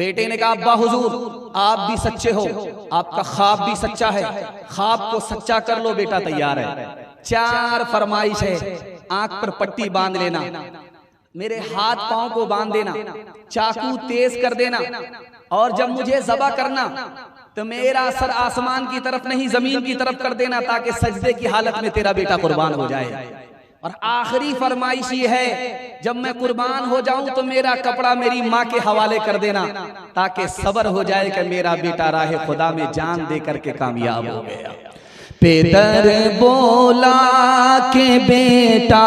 बेटे ने कहा अब्बा हुजूर आप भी सच्चे हो, आपका ख्वाब भी सच्चा है, ख्वाब को सच्चा कर लो, बेटा तैयार है। 4 फरमाइश है, आंख पर पट्टी बांध लेना, मेरे हाथ पांव को बांध देना, चाकू तेज कर देना, और जब मुझे ज़बह करना तो मेरा सर आसमान की तरफ नहीं जमीन की तरफ कर देना, ताकि सजदे की हालत में तेरा बेटा कुर्बान हो जाए। और आखिरी फरमाइश ये है, जब मैं कुर्बान हो जाऊं तो मेरा कपड़ा मेरी माँ के हवाले कर देना, ताकि सब्र हो जाए कि मेरा बेटा राह खुदा में जान दे करके कामयाब हो गया। पेदर बोला के बेटा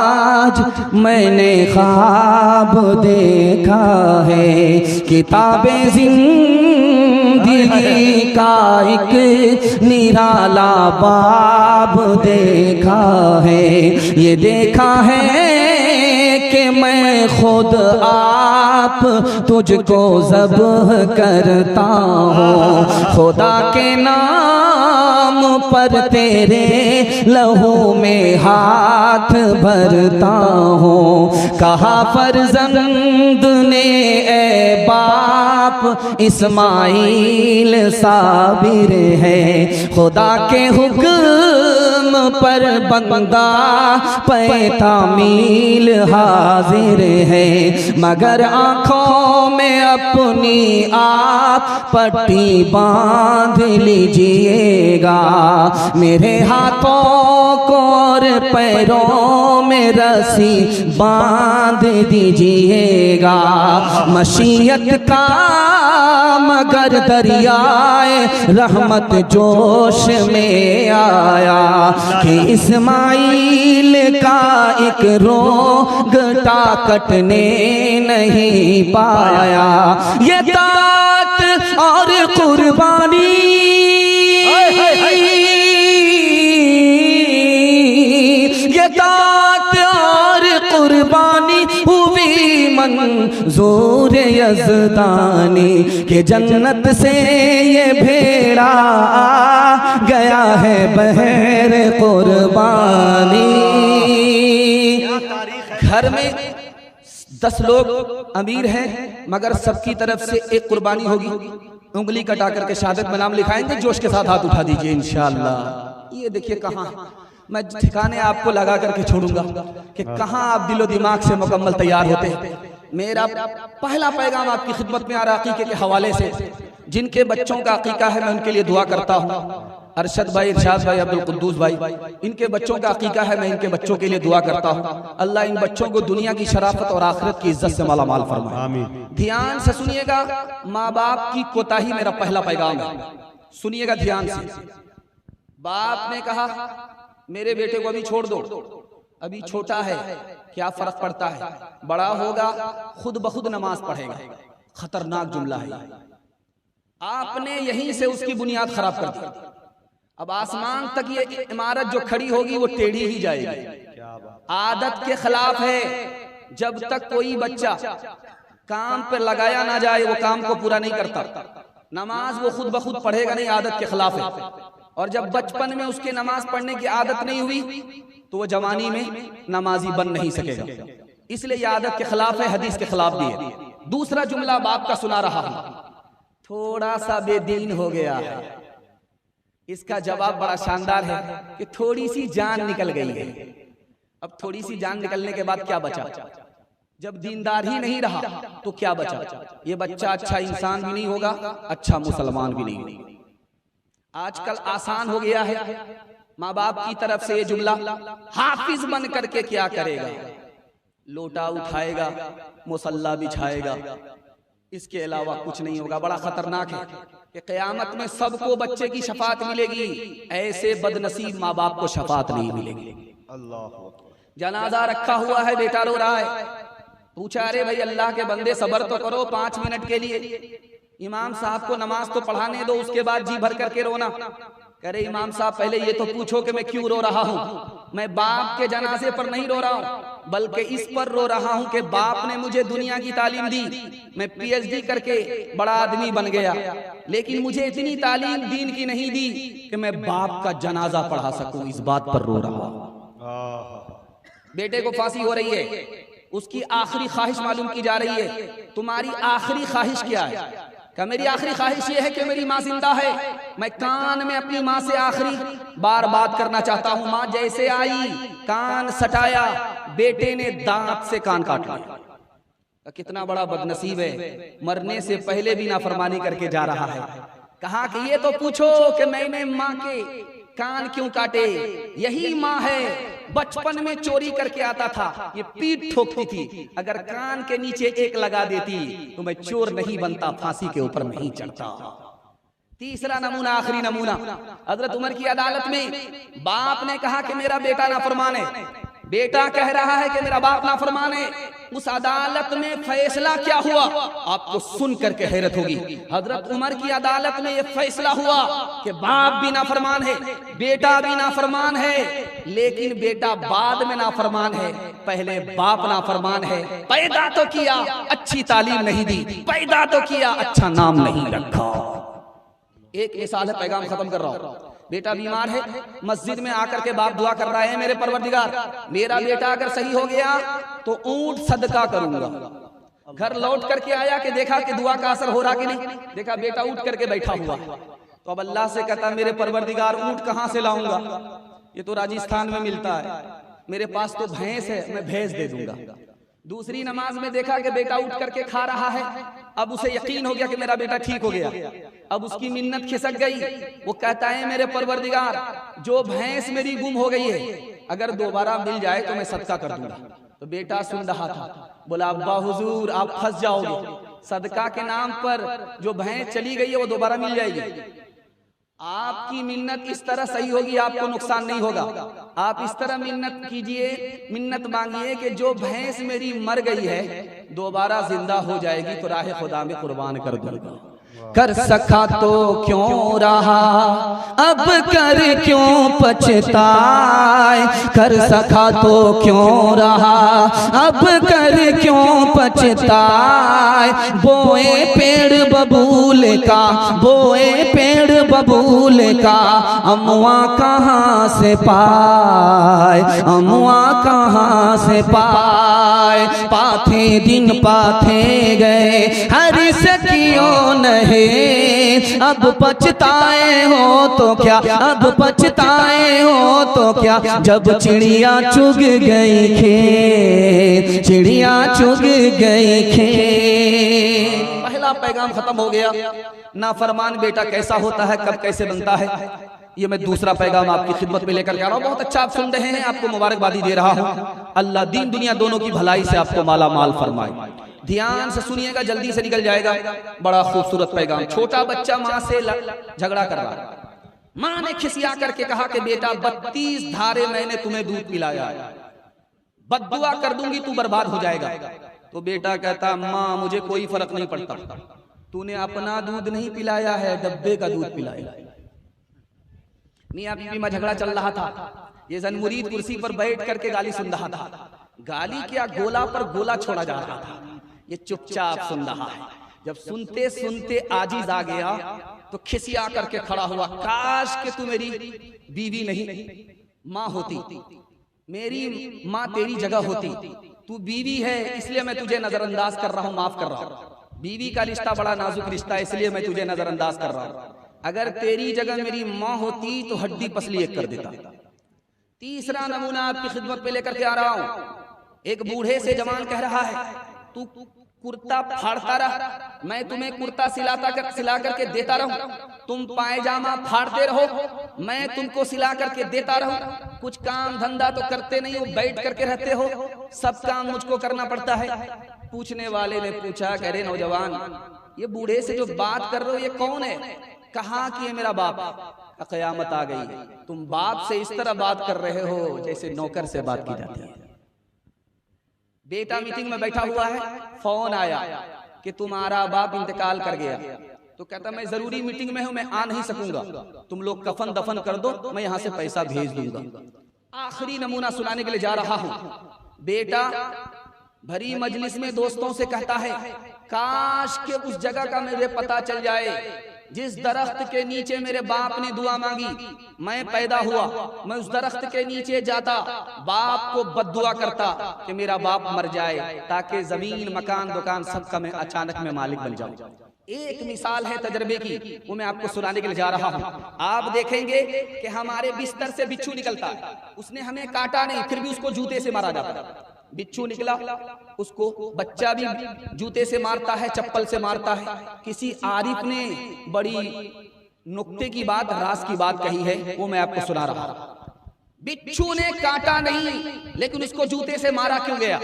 आज मैंने ख्वाब देखा है, किताबे जिंदगी का एक निराला बाब देखा है। ये देखा है कि मैं खुद आप तुझको ज़ब्ह करता हूँ, खुदा के नाम पर तेरे लहू में हाथ भरता हूँ। कहा फर्जंद ने ए बाप इस्माइल साबिर है, खुदा के हुक्म पर बंदा पैतामील हाजिर है, मगर आँखों में अपनी आप पट्टी बांध लीजिएगा, मेरे हाथों को और पैरों में रस्सी बांध दीजिएगा। मशीयत का मगर दरियाए रहमत जोश में आया, कि इस्माइल का एक रोग कटने नहीं पाया। ये तात और कुर्बानी कुर्बानी हुई मंजूर यज़दानी, के जन्नत से ये भेड़ा गया है बहर कुर्बानी। घर में 10 लोग अमीर हैं, मगर सबकी तरफ से एक कुर्बानी होगी, उंगली कटा करके शहादत में नाम लिखाएंगे, जोश के साथ हाथ उठा दीजिए इंशाअल्लाह। ये देखिए कहाँ मैं ठिकाने आपको लगा करके छोड़ूंगा कि कहाँ आप दिलो दिमाग से मुकम्मल तैयार होते हैं। मेरा पहला पैगाम आपकी खिदमत में आ रहा अकीके के हवाले से। जिनके बच्चों का अकीका है मैं उनके लिए दुआ करता हूँ। अरशद भाई, इरशाद भाई, अब्दुल कुद्दूस भाई, इनके बच्चों का अकीका है, मैं इनके बच्चों के लिए दुआ करता हूँ। अल्लाह इन बच्चों को दुनिया की शराफत और आखिरत की इज्जत से माला माल फरमाए। ध्यान से सुनिएगा, माँ बाप की कोताही मेरा पहला पैगाम है, सुनिएगा ध्यान से। बाप ने कहा मेरे बेटे को अभी छोड़ दो, अभी छोटा है, क्या फर्क पड़ता है, बड़ा होगा खुद ब खुद नमाज पढ़ेगा। खतरनाक जुमला है। आपने यहीं से उसकी बुनियाद खराब कर दी। अब आसमान तक ये इमारत जो खड़ी होगी वो टेढ़ी ही जाएगी। आदत के खिलाफ है। जब तक कोई बच्चा काम पर लगाया ना जाए वो काम को पूरा नहीं करता। नमाज वो खुद ब खुद पढ़ेगा नहीं, आदत के खिलाफ है। और जब बचपन में उसके नमाज पढ़ने की आदत नहीं हुई तो वो जवानी में नमाजी बन नहीं सकेगा। इसलिए ये आदत के खिलाफ है, हदीस के खिलाफ भी है। दूसरा जुमला बाप का सुना रहा हूं, थोड़ा सा बेदीन हो गया है। इसका जवाब बड़ा शानदार है कि थोड़ी सी जान निकल गई है। अब थोड़ी सी जान निकलने के बाद क्या बचा? जब दीनदार ही नहीं रहा तो क्या बचा? ये बच्चा अच्छा इंसान भी नहीं होगा, अच्छा मुसलमान भी नहीं होगा। आजकल आसान हो गया है। माँ बाप की तरफ से ये जुमला, हाफिज बन करके क्या करेगा? लोटा उठाएगा, मुसल्ला बिछाएगा, इसके अलावा कुछ नहीं होगा। बड़ा खतरनाक है कि क़यामत में सबको बच्चे की शफात मिलेगी, ऐसे बदनसीब माँ बाप को शफात नहीं मिलेगी। जनाजा रखा हुआ है, बेटा रो रहा है, पूछा अरे भाई अल्लाह के बंदे सब्र तो करो 5 मिनट के लिए, इमाम साहब को नमाज तो पढ़ाने दो, उसके बाद जी भर करके रोना। करे इमाम साहब पहले ये तो पूछो कि मैं क्यों रो रहा हूँ। मैं बाप के जनाजे पर नहीं रो रहा हूँ, बल्कि इस पर रो रहा हूँ कि बाप ने मुझे दुनिया की तालीम दी, मैं PhD करके बड़ा आदमी बन गया, लेकिन मुझे इतनी तालीम दीन की नहीं दी कि मैं बाप का जनाजा पढ़ा सकूं। इस बात पर रो रहा हूँ। बेटे को फांसी हो रही है, उसकी आखिरी ख्वाहिश मालूम की जा रही है, तुम्हारी आखिरी ख्वाहिश क्या है? क्या मेरी आखिरी ख्वाहिश ये है कि मेरी माँ जिंदा है, मैं कान में अपनी माँ से आखिरी बार बात करना चाहता हूँ। माँ जैसे आई, कान सटाया, बेटे ने दांत से कान काट लिया। कितना बड़ा बदनसीब है, मरने से पहले भी नाफरमानी करके जा रहा है। कहा कि ये तो पूछो कि मैंने माँ के कान क्यों काटे? यही माँ है, बचपन में चोरी करके आता था, ये पीठ ठोकती थी, अगर कान के नीचे एक लगा देती तो मैं चोर नहीं बनता, फांसी के ऊपर नहीं चढ़ता। तीसरा नमूना, आखिरी नमूना, हजरत उमर की अदालत में बाप ने कहा कि मेरा बेटा नाफरमान है, बेटा कह रहा है कि मेरा बाप नाफरमान है। उस अदालत में फैसला क्या हुआ आपको सुन करके हैरत होगी। हजरत उमर की अदालत में यह फैसला हुआ कि बाप भी नाफरमान है, बेटा भी नाफरमान है, लेकिन बेटा बाद में नाफरमान है, पहले बाप नाफरमान है। पैदा तो किया, अच्छी तालीम नहीं दी, पैदा तो किया, अच्छा नाम नहीं रखा। एक मिसाल है, पैगाम खत्म कर रहा हूं। बेटा बीमार है, मस्जिद में आकर के बाप दुआ कर रहा है, मेरे परवरदिगार मेरा बेटा अगर सही हो गया तो ऊंट सदका करूंगा। घर लौट करके आया कि देखा कि दुआ का असर हो रहा कि नहीं, देखा बेटा उठ करके बैठा हुआ। तो अब अल्लाह से कहता मेरे परवरदिगार ऊंट कहां से लाऊंगा, ये तो राजस्थान में मिलता है, मेरे पास तो भैंस है, मैं भैंस दे दूंगा। दूसरी नमाज में देखा कि बेटा उठ करके खा रहा है, अब उसे यकीन हो गया कि मेरा बेटा ठीक हो गया, अब उसकी मिन्नत खिसक गई। वो कहता है मेरे परवरदिगार जो भैंस मेरी गुम हो गई है अगर दोबारा मिल जाए तो मैं सदका कर दूंगा। तो बेटा सुन रहा था, बोला अब्बा हुजूर आप फंस जाओगे, सदका के नाम पर जो भैंस चली गई है वो दोबारा मिल जाएगी। आपकी मिन्नत इस तरह सही होगी, आपको नुकसान नहीं होगा। आप इस तरह मिन्नत कीजिए, मिन्नत मांगिए कि जो भैंस मेरी मर गई है दोबारा जिंदा हो जाएगी तो राह खुदा में कुर्बान कर दूंगा। कर सका तो क्यों रहा, अब कर क्यों पछताए, कर सका तो क्यों रहा, अब कर क्यों पछताए। बोए पेड़ बबूल का, बोए पेड़ बबूल का, अमुआ कहाँ से पाए, अमुआ कहाँ से पाए। पाथे दिन पाथे गए हर सकियों नहीं, अब पछताए हो तो क्या, अब पछताए हो तो क्या, जब चिड़िया चुग गई खेत, चिड़िया चुग गई खेत। पहला पैगाम खत्म हो गया, नाफरमान बेटा कैसा होता है, कब कैसे बनता है, ये मैं दूसरा पैगाम आपकी खिदमत में लेकर के आ रहा हूँ। बहुत अच्छा आप सुन रहे हैं, आपको मुबारकबादी दे रहा हूँ। अल्लाह दीन दुनिया दोनों की भलाई से आपको माला माल फरमाए। ध्यान से सुनिएगा, जल्दी से निकल जाएगा। बड़ा खूबसूरत पैगाम। छोटा बच्चा माँ से झगड़ा कर रहा, माँ ने खिसिया करके कहा कि बेटा 32 धारे मैंने तुम्हें दूध पिलाया, बद्दुआ कर दूंगी तू बर्बाद हो जाएगा। तो बेटा कहता माँ मुझे कोई फर्क नहीं पड़ता, तूने अपना दूध नहीं पिलाया है, डब्बे का दूध पिलाया। मियां बीवी में झगड़ा चल रहा था, ये जन मुरीद कुर्सी पर बैठ करके गाली सुन रहा था। गाली क्या, गोला पर गोला छोड़ा जा रहा था, ये चुपचाप सुन रहा है। जब सुनते सुनते आजिज आ गया तो खिसिया करके खड़ा हुआ, काश कि तू मेरी बीवी नहीं माँ होती, मेरी माँ तेरी जगह होती, तू बीवी है इसलिए मैं तुझे नजरअंदाज कर रहा हूँ, माफ कर रहा हूँ। बीवी का रिश्ता बड़ा नाजुक रिश्ता है इसलिए मैं तुझे नजरअंदाज कर रहा हूँ, अगर तेरी जगह मेरी माँ होती तो हड्डी पसली एक कर देता। तीसरा नमूना आपकी खिदमत पे लेकर के आ रहा हूँ। एक बूढ़े से जवान कह रहा है तू कुर्ता फाड़ता रहा, मैं तुम्हें कुर्ता सिला करके देता रहूं, तुम पायजामा फाड़ते रहो, मैं तुमको सिला करके देता रहूं। कुछ काम धंधा तो करते नहीं हो, बैठ करके रहते हो, सब काम मुझको करना पड़ता है। पूछने वाले ने पूछा, कह रहे नौजवान ये बूढ़े से जो बात कर रहे हो ये कौन है? कहा कि ये मेरा बाप। क़यामत आ गई, तुम बाप से इस तरह बात कर रहे हो जैसे नौकर से बात की जाती है। बेटा मीटिंग में बैठा हुआ है, फोन आया कि तुम्हारा बाप इंतकाल कर गया। तो कहता मैं जरूरी मीटिंग में हूं, मैं आ नहीं सकूंगा, तुम लोग कफन दफन कर दो, मैं यहां से पैसा भेज दूंगा। आखिरी नमूना सुनाने के लिए जा रहा हूं। बेटा भरी मजलिस में दोस्तों से कहता है काश के उस जगह का मुझे पता चल जाए, जिस दरख्त के नीचे मेरे बाप ने दुआ मांगी, मैं पैदा हुआ, मैं उस दरख्त के नीचे जाता, बाप को बद्दुआ करता कि मेरा बाप मर जाए ताकि जमीन मकान दुकान सबका मैं अचानक में मालिक बन जाऊं। एक मिसाल है तजर्बे की, वो मैं आपको सुनाने के लिए जा रहा हूं। आप देखेंगे कि हमारे बिस्तर से बिच्छू निकलता है, उसने हमें काटा नहीं, फिर भी उसको जूते से मारा जाता है। बिच्छू निकला, उसको बच्चा भी जूते से मारता है, चप्पल से मारता है। किसी आरिफ ने बड़ी नुक्ते की बात, राज की बात कही है, वो मैं आपको सुना रहा हूं। बिच्छू ने काटा नहीं, लेकिन उसको जूते से मारा क्यों गया?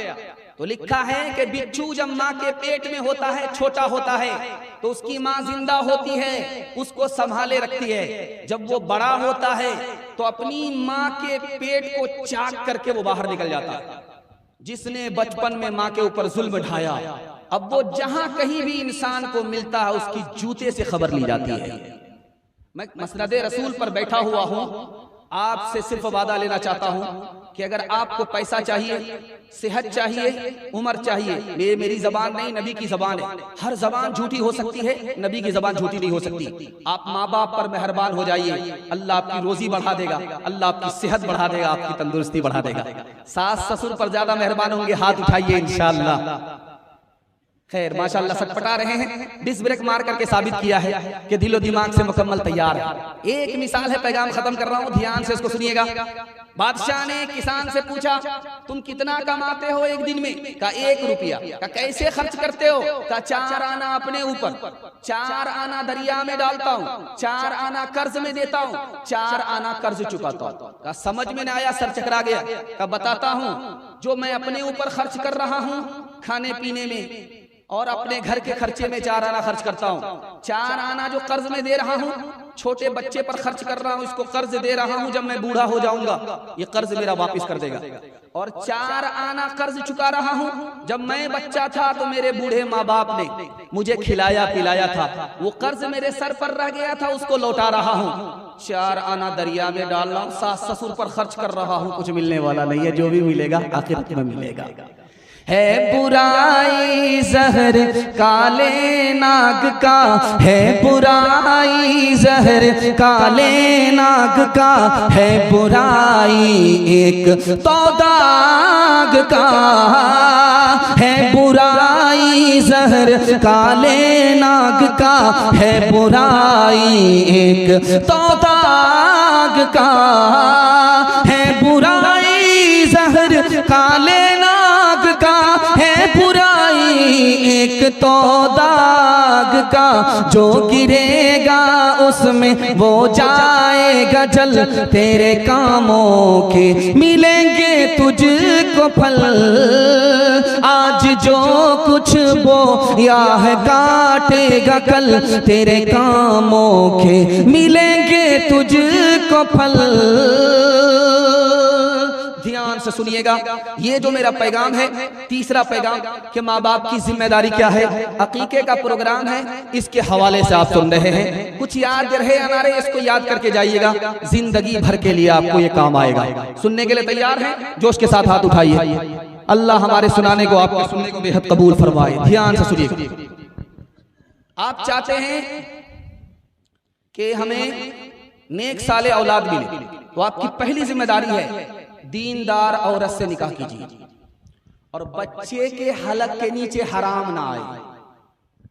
तो लिखा है कि बिच्छू जब माँ के पेट में होता है, छोटा होता है, तो उसकी माँ जिंदा होती है, उसको संभाले रखती है। जब वो बड़ा होता है तो अपनी माँ के पेट को चाक करके वो बाहर निकल जाता है। जिसने बचपन में माँ के ऊपर जुल्म ढाया, अब वो जहां कहीं भी इंसान को मिलता है उसकी जूते से खबर ली जाती है। मैं मसनद रसूल पर बैठा हुआ हूं, आपसे सिर्फ वादा लेना चाहता हूं कि अगर आपको पैसा चाहिए, सेहत चाहिए, उम्र चाहिए, मेरी जबान नहीं, नबी की जबान है। हर जबान झूठी हो सकती है, नबी की जबान झूठी नहीं हो सकती। आप माँ बाप पर मेहरबान हो जाइए, अल्लाह आपकी रोजी बढ़ा देगा, अल्लाह आपकी सेहत बढ़ा देगा, आपकी तंदुरुस्ती बढ़ा देगा। सास ससुर पर ज्यादा मेहरबान होंगे, हाथ उठाइए इंशाअल्लाह। खैर माशाअल्लाह सटपटा रहे हैं, डिस्क ब्रेक मार करके साबित किया है कि दिलो दिमाग से मुकम्मल तैयार है। एक मिसाल है, पैगाम खत्म कर रहा हूं, ध्यान से इसको सुनिएगा। बादशाह ने किसान से पूछा, तुम कितना कमाते हो एक दिन में? का 1 रुपया। का कैसे खर्च करते हो? का 4 आना अपने ऊपर, 4 आना दरिया में डालता हूँ, 4 आना कर्ज में देता हूँ, 4 आना कर्ज चुकाता हूँ। का समझ में न आया, सर चकरा गया। का बताता हूँ, जो मैं अपने ऊपर खर्च कर रहा हूँ खाने पीने में और अपने घर के खर्चे में 4 आना खर्च करता हूँ, 4 आना जो कर्ज में दे रहा हूँ, छोटे बच्चे पर खर्च कर रहा हूँ, इसको कर्ज दे रहा हूँ, जब मैं बूढ़ा हो जाऊंगा ये कर्ज मेरा वापस कर देगा। और 4 आना कर्ज चुका रहा हूँ, जब मैं बच्चा था तो मेरे बूढ़े माँ बाप ने मुझे खिलाया पिलाया था, वो कर्ज मेरे सर पर रह गया था, उसको लौटा रहा हूँ। 4 आना दरिया में डाल रहा हूँ, सास ससुर पर खर्च कर रहा हूँ, कुछ मिलने वाला नहीं है, जो भी मिलेगा आखिरत में मिलेगा। है बुराई जहर काले नाग का, है बुराई जहर काले नाग का, है बुराई एक तो दाग का, है बुराई जहर काले नाग का, है बुराई एक तो दाग का, है बुराई जहर काले नाग का, है बुराई एक तो दाग का, जो गिरेगा उसमें वो जाएगा जल, तेरे कामों के मिलेंगे तुझको फल, आज जो कुछ बोया है काटेगा कल, तेरे कामों के मिलेंगे तुझको फल। ध्यान से सुनिएगा, ये जो मेरा पैगाम है, तीसरा पैगाम कि माँ बाप की जिम्मेदारी क्या है, अकीके का प्रोग्राम है, इसके हवाले से आप सुन रहे हैं। कुछ याद रहे अनारे, इसको याद करके जाइएगा, जिंदगी भर के लिए आपको ये काम आएगा। सुनने के लिए तैयार हैं? जोश के साथ हाथ उठाइए। अल्लाह हमारे सुनाने को, आपके सुनने को बेहद कबूल फरमाए। ध्यान से सुनिएगा। आप चाहते हैं कि हमें नेक साले औलाद मिले, तो आपकी पहली जिम्मेदारी है दीनदार औरत से निकाह कीजिए और बच्चे के हलक के नीचे हराम ना आए,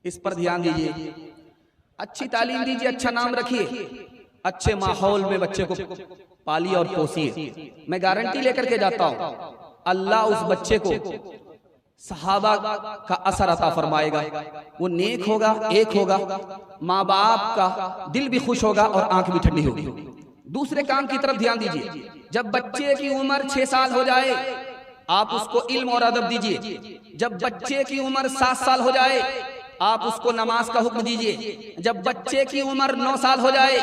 इस पर ध्यान दीजिए। अच्छी तालीम दीजिए, अच्छा नाम रखिए, अच्छे माहौल में बच्चे को पालिए और पोसिए। मैं गारंटी लेकर के जाता हूं, अल्लाह उस बच्चे को सहाबा का असर अता फरमाएगा। वो नेक होगा, एक होगा, माँ बाप का दिल भी खुश होगा और आंख भी ठंडी होगी। दूसरे काम की तरफ ध्यान दीजिए। जब बच्चे की उम्र 6 साल हो जाए, आप उसको इल्म और अदब दीजिए। जब बच्चे की उम्र 7 साल हो जाए, आप उसको नमाज का हुक्म दीजिए। जब बच्चे की उम्र 9 साल हो जाए,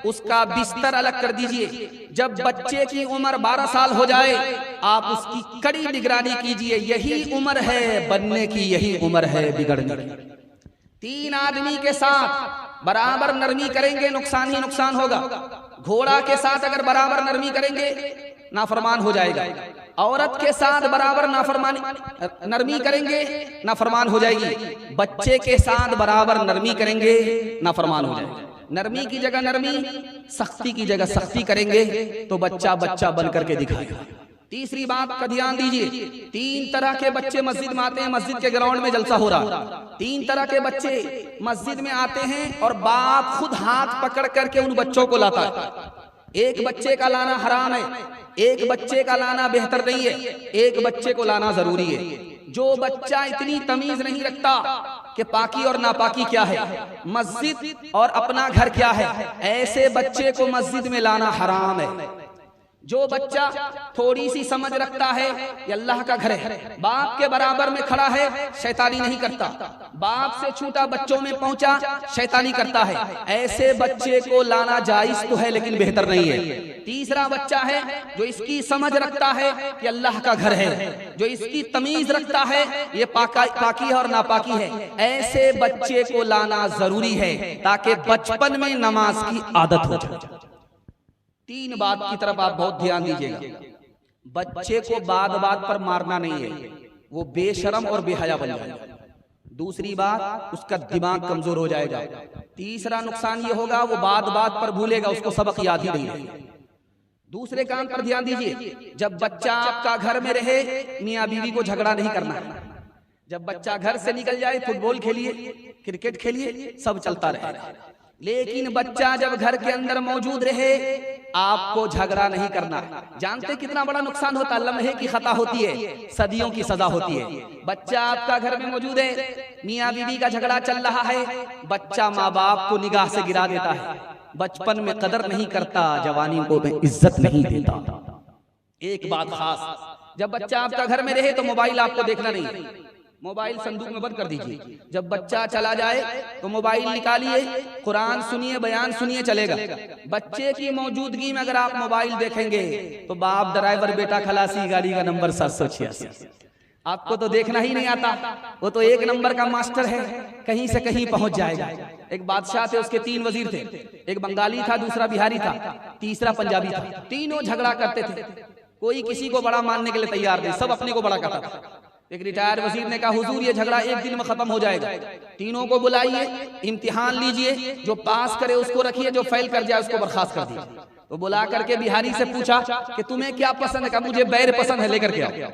उसका बिस्तर अलग कर दीजिए। जब बच्चे की उम्र 12 साल हो जाए, आप उसकी कड़ी निगरानी कीजिए। यही उम्र है बनने की, यही उम्र है बिगड़ने की। 3 आदमी के साथ बराबर नरमी करेंगे, नुकसान ही नुकसान होगा। घोड़ा के साथ अगर बराबर नरमी करेंगे, नाफरमान हो जाएगा। औरत के साथ बराबर नाफरमानी नरमी करेंगे नाफरमान हो जाएगी, बच्चे के साथ बराबर नरमी करेंगे नाफरमान हो जाएगी। नरमी की जगह नरमी, सख्ती की जगह सख्ती करेंगे तो बच्चा बच्चा बन करके दिखाएगा। तीसरी बात का ध्यान दीजिए, 3 तरह के बच्चे मस्जिद में आते हैं। मस्जिद के ग्राउंड में जलसा हो रहा, 3 तरह के बच्चे मस्जिद में आते हैं और बाप खुद हाथ पकड़ करके उन बच्चों को लाता है। एक बच्चे का लाना हराम है, एक बच्चे का लाना बेहतर नहीं है, एक बच्चे को लाना जरूरी है। जो बच्चा इतनी तमीज नहीं रखता कि पाकी और नापाकी क्या है, मस्जिद और अपना घर क्या है, ऐसे बच्चे को मस्जिद में लाना हराम है। जो बच्चा थोड़ी सी समझ रखता है ये अल्लाह का घर है, बाप के बराबर में खड़ा है, शैतानी नहीं करता, बाप से छूटा बच्चों में पहुंचा, शैतानी करता है, ऐसे बच्चे को लाना जायज तो है लेकिन बेहतर नहीं है। तीसरा बच्चा है जो इसकी समझ रखता है कि अल्लाह का घर है, जो इसकी तमीज रखता है ये पाकी है और नापाकी है, ऐसे बच्चे को लाना जरूरी है ताकि बचपन में नमाज की आदत हो जाए। 3 बात की तरफ आप बहुत ध्यान दीजिएगा। बच्चे को बात बात पर मारना नहीं है, वो बेशरम और बेहया बन जाएगा। दूसरी बात, उसका दिमाग कमजोर हो जाएगा। तीसरा नुकसान ये होगा वो बात बात पर भूलेगा, उसको सबक याद ही नहीं रहेगा। दूसरे काम पर ध्यान दीजिए, जब बच्चा आपका घर में रहे मियाँ बीवी को झगड़ा नहीं करना है। जब बच्चा घर से निकल जाए फुटबॉल खेलिए, क्रिकेट खेलिए, सब चलता रहे, लेकिन बच्चा जब घर के अंदर मौजूद रहे आपको झगड़ा नहीं करना। जानते कितना बड़ा नुकसान होता है, लम्हे की खता होती है, सदियों की सजा होती है। बच्चा आपका घर में मौजूद है, मियाँ बीवी का झगड़ा चल रहा है, बच्चा माँ बाप को निगाह से गिरा देता है, बचपन में कदर नहीं करता, जवानी को में इज्जत नहीं देता। एक बात खास, जब बच्चा आपका घर में रहे तो मोबाइल आपको देखना नहीं, मोबाइल संदूक में बंद कर दीजिए। जब बच्चा चला जाए तो मोबाइल निकालिए, कुरान सुनिए, बयान सुनिए, चलेगा। बच्चे की मौजूदगी में अगर आप मोबाइल देखेंगे तो बाप ड्राइवर, बेटा खलासी, गाड़ी का नंबर 786, आपको तो देखना ही नहीं आता, वो तो 1 नंबर का मास्टर है, कहीं से कहीं पहुंच जाएगा। एक बादशाह थे, उसके 3 वजीर थे, एक बंगाली था, दूसरा बिहारी था, तीसरा पंजाबी था। तीनों झगड़ा करते थे, कोई किसी को बड़ा मानने के लिए तैयार नहीं, सब अपने को बड़ा करता था। एक रिटायर वजीर ने कहा, हुजूर ये झगड़ा 1 दिन में खत्म हो जाएगा, तीनों को बुलाइए, इम्तिहान लीजिए, जो पास करे उसको रखिए, जो फेल कर जाए उसको बर्खास्त कर दीजिए। तो बुला करके बिहारी से पूछा कि तुम्हें क्या पसंद है, का मुझे बैर पसंद है, लेकर के आओ।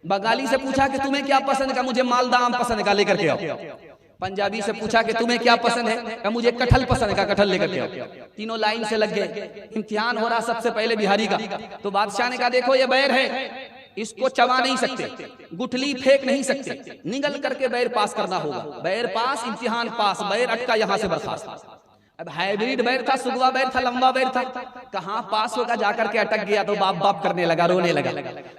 बंगाली से पूछा कि तुम्हें क्या पसंद है, का मुझे मालदा आम पसंद है, का लेकर के आओ। पंजाबी से पूछा कि तुम्हें क्या पसंद है, का मुझे कटहल पसंद है, का कटहल लेकर के आओ। तीनों लाइन से लग गए, इम्तिहान हो रहा सबसे पहले बिहारी का। तो बादशाह ने कहा, देखो ये बैर है, इसको चबा नहीं सकते, गुठली फेंक नहीं सकते, निगल करके बैर पास करना होगा। बैर पास, इम्तिहान पास, बैर अटका, यहां से बर्खास्त। अब हाइब्रिड बैर था, सुगवा बैर था, लंबा बैर था, कहां पास होगा, जाकर के अटक गया तो बाप बाप करने लगा, रोने लगा।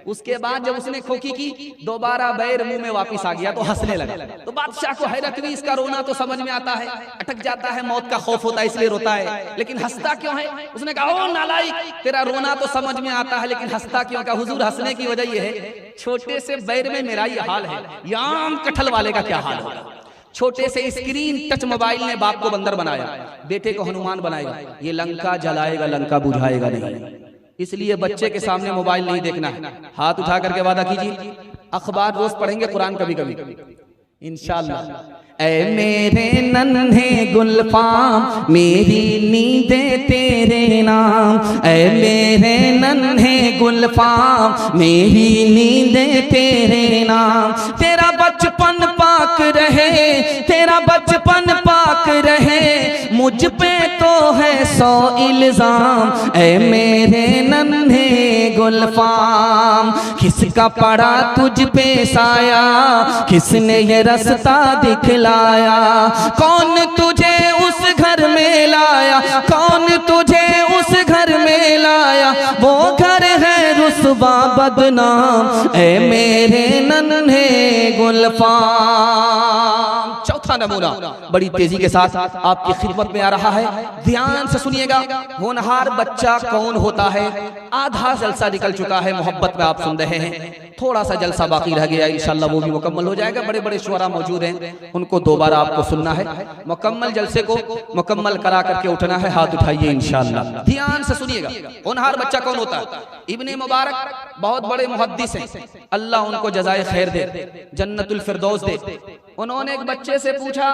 उसके बाद जब उसने खोखी की, दोबारा बैर मुंह में वापिस आ गया तो हंसने लगा। तो बादशाह को हैरत हुई, इसका रोना तो समझ में आता है, अटक जाता है, मौत का खौफ होता है इसलिए रोता है, लेकिन हंसता क्यों है? उसने कहा, ओ नालायक, तेरा रोना तो समझ में आता है लेकिन हंसता क्यों? कहा, हुजूर हंसने की वजह यह है, छोटे से बैर में मेरा ये हाल है, याम कटहल वाले का क्या हाल होगा। छोटे से स्क्रीन टच मोबाइल ने बाप को बंदर बनाया, बेटे को हनुमान बनाएगा, ये लंका जलाएगा, लंका बुझाएगा नहीं। इसलिए बच्चे के सामने मोबाइल नहीं देखना है। हाथ उठा करके वादा कीजिए, अखबार रोज पढ़ेंगे, कुरान कभी कभी इंशाअल्लाह। ऐ मेरे नन्हे गुलफाम, मेरी नींदें तेरे नाम, ऐ मेरे नन्हे गुलफाम, मेरी नींदें तेरे नाम। तेरा बचपन पाक रहे, तेरा बचपन पाक रहे, मुझ पे तो है 100 इल्जाम। ऐ मेरे नन्हे गुलफाम, किसका पड़ा तुझ पे साया, किसने ये रास्ता दिखलाया, कौन तुझे उस घर में लाया, कौन तुझे उस घर में लाया, वो घर है रुसवा बदनाम। ऐ मेरे नन्हे गुलफाम। चौथा नमूना बड़ी तेजी के साथ आपकी खिदमत में आ रहा है, ध्यान से सुनिएगा। होनहार बच्चा कौन होता है? आधा जलसा निकल चुका है, मोहब्बत में आप सुन रहे हैं, थोड़ा सा जलसा बाकी रह गया, इंशाल्लाह वो भी मुकम्मल हो जाएगा। बड़े बड़े शुअरा मौजूद हैं, उनको दोबारा आपको सुनना है। मुकम्मल जलसे को मुकम्मल करा करके उठना है, हाथ उठाइए इंशाल्लाह। ध्यान से सुनिएगा, होनहार बच्चा कौन होता है? इब्ने मुबारक बहुत बड़े मुहद्दिस हैं, अल्लाह उनको जज़ाए खैर दे, जन्नतुल फिरदौस दे। उन्होंने एक बच्चे से पूछा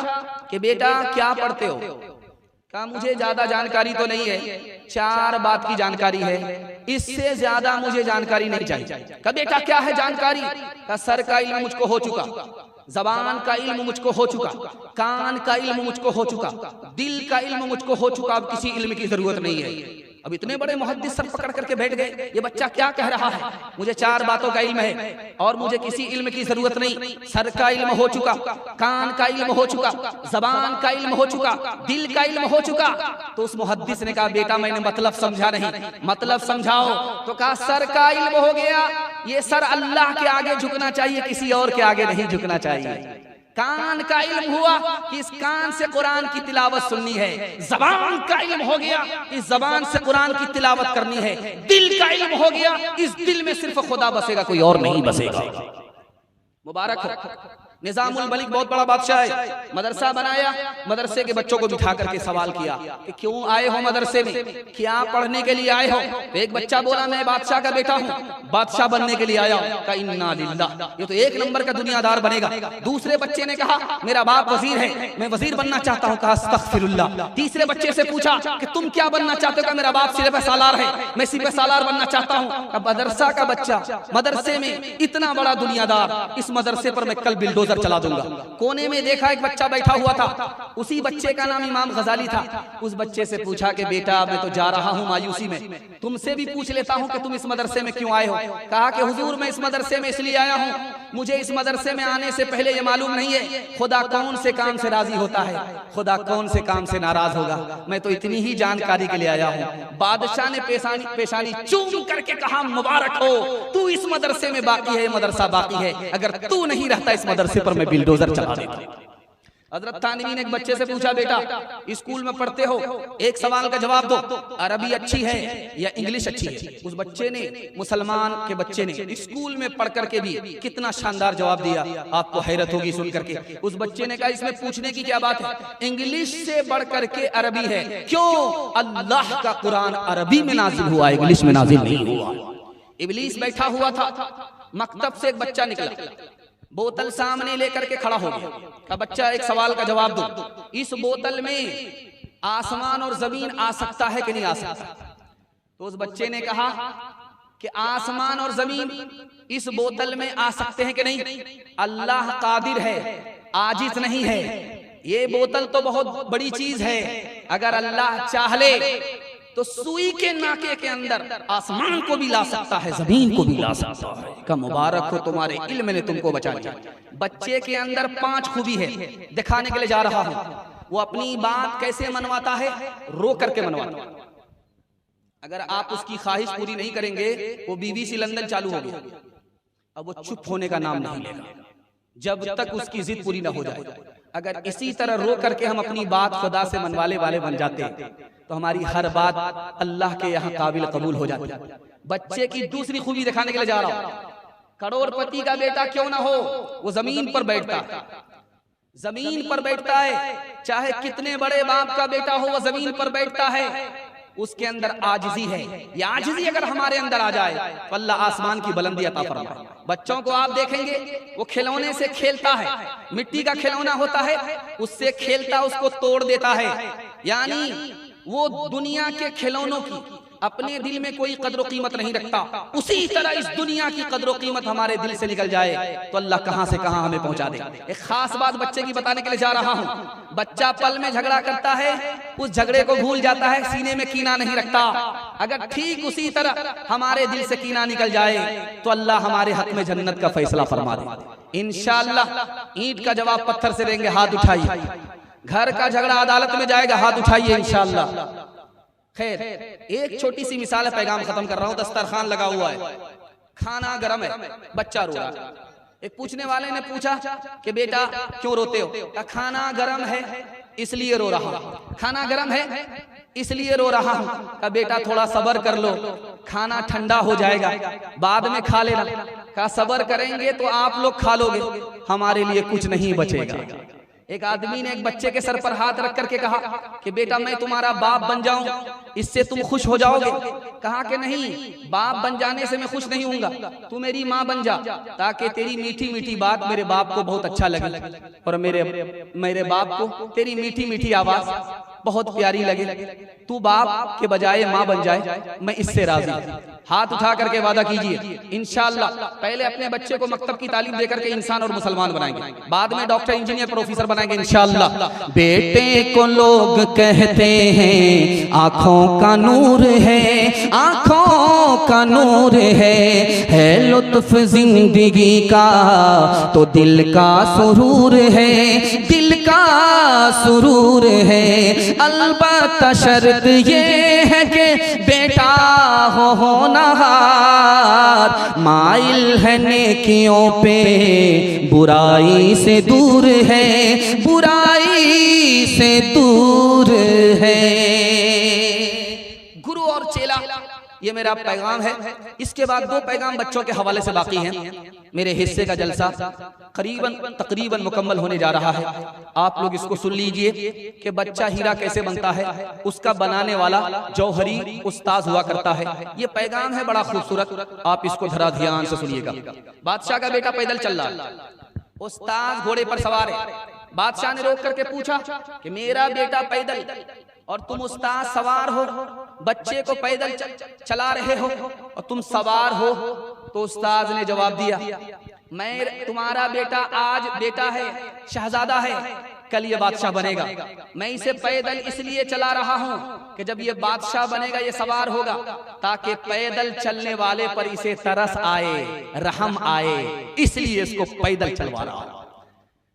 कि बेटा क्या पढ़ते हो? कहा मुझे ज्यादा जानकारी तो नहीं है, 4 बात की जानकारी है, इससे ज्यादा मुझे जानकारी नहीं चाहिए। कहा बेटा क्या है जानकारी? कहा सर का इल्म मुझको हो चुका, जबान का इल्म मुझको हो चुका, कान का इल्म मुझको हो चुका, दिल का इल्म मुझको हो चुका, अब किसी इल्म की जरूरत नहीं है। अब इतने बड़े मुहद्दिस सर पकड़ करके बैठ गए, ये बच्चा क्या कह रहा है? मुझे 4 बातों का इल्म है और मुझे किसी इल्म की जरूरत नहीं। सर का इल्म हो चुका, कान का इल्म हो चुका, जबान का इल्म हो चुका, दिल का इल्म हो चुका। तो उस मुहद्दिस ने कहा बेटा मैंने मतलब समझा नहीं, मतलब समझाओ। तो कहा सर का इल्म हो गया, ये सर अल्लाह के आगे झुकना चाहिए, किसी और के आगे नहीं झुकना चाहिए। कान का इल्म हुआ कि इस कान से कुरान की तिलावत सुननी है। जबान का इल्म हो गया, इस जबान से कुरान की तिलावत करनी है। दिल का इल्म हो गया, इस दिल में सिर्फ खुदा बसेगा, कोई और नहीं बसेगा। मुबारक हो। निजामुल मलिक बहुत बड़ा बादशाह है, मदरसा बनाया, मदरसे के बच्चों को बिठा करके सवाल किया कि क्यों आए हो मदरसे में, क्या पढ़ने के लिए आए हो? तो एक बच्चा बोला मैं बादशाह का बेटा हूँ, बादशाह बनने के लिए आया हूँ। कहा इन्ना लिल्लाह, ये तो 1 नंबर का दुनियादार बनेगा। दूसरे बच्चे ने कहा मेरा बाप वजीर है, मैं वजीर बनना चाहता हूँ। कहा अस्तगफिरुल्लाह। तीसरे बच्चे से पूछा कि तुम क्या बनना चाहते हो? कहा मेरा बाप सिपह सालार है, मैं सिपह सालार बनना चाहता हूँ। अब मदरसा का बच्चा, मदरसे में इतना बड़ा दुनियादार, इस मदरसे पर मैं कल बिल्डोजर चला दूंगा। कोने में देखा एक बच्चा बैठा हुआ था, उसी बच्चे का नाम इमाम गजाली था। उस बच्चे से पूछा कि बेटा मैं तो जा रहा हूँ मायूसी में, तुमसे भी पूछ लेता हूँ कि तुम इस मदरसे में क्यों आए हो? कहा कि हुजूर मैं इस मदरसे में इसलिए आया हूँ, मुझे इस मदरसे में आने से पहले ये मालूम नहीं है खुदा कौन से काम से राजी होता है, खुदा कौन से काम से नाराज होगा। मैं तो इतनी ही जानकारी के लिए आया हूँ। बादशाह ने पेशानी चूम करके कहा मुबारक हो, तू इस मदरसे में बाकी है, मदरसा बाकी है, अगर तू नहीं रहता इस मदरसे पर मैं बिल्डोजर चला देता। हजरत थानवी ने एक बच्चे से पूछा बेटा स्कूल में पढ़ते हो, एक सवाल का जवाब दो, अरबी अच्छी है या इंग्लिश अच्छी है? उस बच्चे ने, मुसलमान के बच्चे ने स्कूल में पढ़ करके भी कितना शानदार जवाब दिया, आपको हैरत होगी सुन करके। उस बच्चे ने कहा इसमें पूछने की क्या बात है, इंग्लिश से बढ़ करके अरबी है। क्यों? अल्लाह का कुरान अरबी में नाजिल हुआ, इंग्लिश में नाजिल नहीं हुआ। इब्लीस बैठा हुआ था, मकतब से एक बच्चा निकला, बोतल सामने लेकर के खड़ा हो गया। अब बच्चा एक सवाल का जवाब दो, इस बोतल में आसमान और जमीन आ सकता है कि नहीं आ सकता? तो उस बच्चे ने कहा कि आसमान और जमीन इस बोतल में आ सकते हैं कि नहीं? अल्लाह कादिर है, आजिज नहीं है। ये बोतल तो बहुत बड़ी चीज है, अगर अल्लाह चाह ले तो सुई के नाके के अंदर आसमान को भी ला सकता है, जमीन को भी ला सकता है। का मुबारक हो तुम्हारे इल्म ने तुमको बचा लिया। बच्चे के अंदर 5 खूबी है, दिखाने के लिए जा रहा हूं। वो अपनी बात कैसे मनवाता है? रो करके मनवाता है। अगर आप उसकी ख्वाहिश पूरी नहीं करेंगे, वो BBC लंदन चालू हो गया, अब वो चुप होने का नाम नहीं लेगा जब तक उसकी जिद पूरी ना हो जाए। अगर इसी तरह रो करके हम अपनी बात खुदा से मनवाले वाले बन जाते हैं तो हमारी हर बात अल्लाह के यहाँ काबिल कबूल हो जाती है। बच्चे की दूसरी खूबी दिखाने के लिए जा रहा हूं। करोड़पति का बेटा क्यों ना हो, वो जमीन पर बैठता है, जमीन पर बैठता है। चाहे कितने बड़े बाप का बेटा हो, वो जमीन पर बैठता है। उसके अंदर आजिजी है। ये आजिजी अगर हमारे अंदर आ जाए तो अल्लाह आसमान की बुलंदी अता फरमाए। बच्चों को आप देखेंगे वो खिलौने से खेलता है, मिट्टी का खिलौना होता है, उससे खेलता, उसको तोड़ देता है। यानी वो दुनिया के खिलौनों की अपने दिल में कोई कद्र कीमत नहीं रखता। उसी तरह इस दुनिया की कद्र कीमत हमारे दिल से निकल जाए तो अल्लाह कहां से कहां हमें पहुंचा दे। एक खास बात बच्चे की बताने के लिए जा रहा हूं। बच्चा पल में झगड़ा करता है, उस झगड़े को भूल जाता है, सीने में कीना नहीं रखता। अगर ठीक उसी तरह हमारे दिल से कीना निकल जाए तो अल्लाह हमारे हक में जन्नत का फैसला फरमा दे इंशाअल्लाह। ईंट का जवाब पत्थर से देंगे, हाथ उठाइए। घर का झगड़ा अदालत में जाएगा, हाथ उठाइए इंशाअल्लाह। खैर, एक छोटी सी मिसाल है, पैगाम खत्म कर रहा हूं। दस्तरखान लगा हुआ है, खाना गर्म है, बच्चा रो रहा है। एक पूछने वाले ने पूछा कि बेटा क्यों रोते हो? कहा खाना गर्म है इसलिए रो रहा हूं। खाना गर्म है इसलिए रो रहा हूं। कहा बेटा थोड़ा सब्र कर लो, खाना ठंडा हो जाएगा, बाद में खा लेना। कहा सब्र करेंगे तो आप लोग खा लोगे, हमारे लिए कुछ नहीं बचेगा। एक आदमी ने एक बच्चे के सर पर हाथ रख करके कहा कि बेटा मैं तुम्हारा बाप बन जाऊं, इससे तुम खुश हो जाओगे? कहा कि नहीं, बाप बन जाने से मैं खुश नहीं हूंगा, तू मेरी माँ बन जा, ताकि तेरी मीठी मीठी बात मेरे बाप को बहुत अच्छा लगे और मेरे बाप को तेरी मीठी मीठी आवाज बहुत प्यारी लगे। तू बाप के बजाय माँ बन जाए, मैं इससे राजी। हाथ उठा करके वादा कीजिए इंशाअल्लाह पहले अपने बच्चे को मकतब की तालीम देकर के इंसान और मुसलमान बनाएंगे, बाद में डॉक्टर इंजीनियर प्रोफेसर बनाएंगे इंशाअल्लाह। बेटे को लोग कहते हैं आंखों का नूर है, आंखों का नूर है लुत्फ जिंदगी का तो दिल का सुरूर है, दिल का सुरूर है। अलबत्ता शर्त ये है कि बेटा हो होनहार, माइल है नेकियों पे, बुराई से दूर है, बुराई से दूर है। गुरु और चेला ये मेरा पैगाम है। इसके बाद 2 पैगाम बच्चों के हवाले से बाकी हैं। मेरे हिस्से का जलसा तकरीबन मुकम्मल होने जा रहा है। आप लोग इसको सुन लीजिए कि बच्चा हीरा कैसे बनता है, उसका बनाने वाला जौहरी उस्ताद हुआ करता है। ये पैगाम है बड़ा खूबसूरत, आप इसको जरा ध्यान से सुनिएगा। बादशाह का बेटा पैदल चल रहा है, उस्ताद घोड़े पर सवार है। बादशाह ने रोक करके पूछा कि मेरा बेटा पैदल और तुम उस्ताद सवार हो, बच्चे को पैदल चला रहे हो और तुम सवार हो। तो उस्ताद ने जवाब दिया, मैं तुम्हारा बेटा आज बेटा है, शहजादा है, कल ये बादशाह बनेगा। मैं इसे पैदल इसलिए चला रहा हूं कि जब ये बादशाह बनेगा, ये सवार होगा, ताकि पैदल चलने वाले पर इसे तरस आए, रहम आए, इसलिए इसको पैदल चलवा रहा हूं।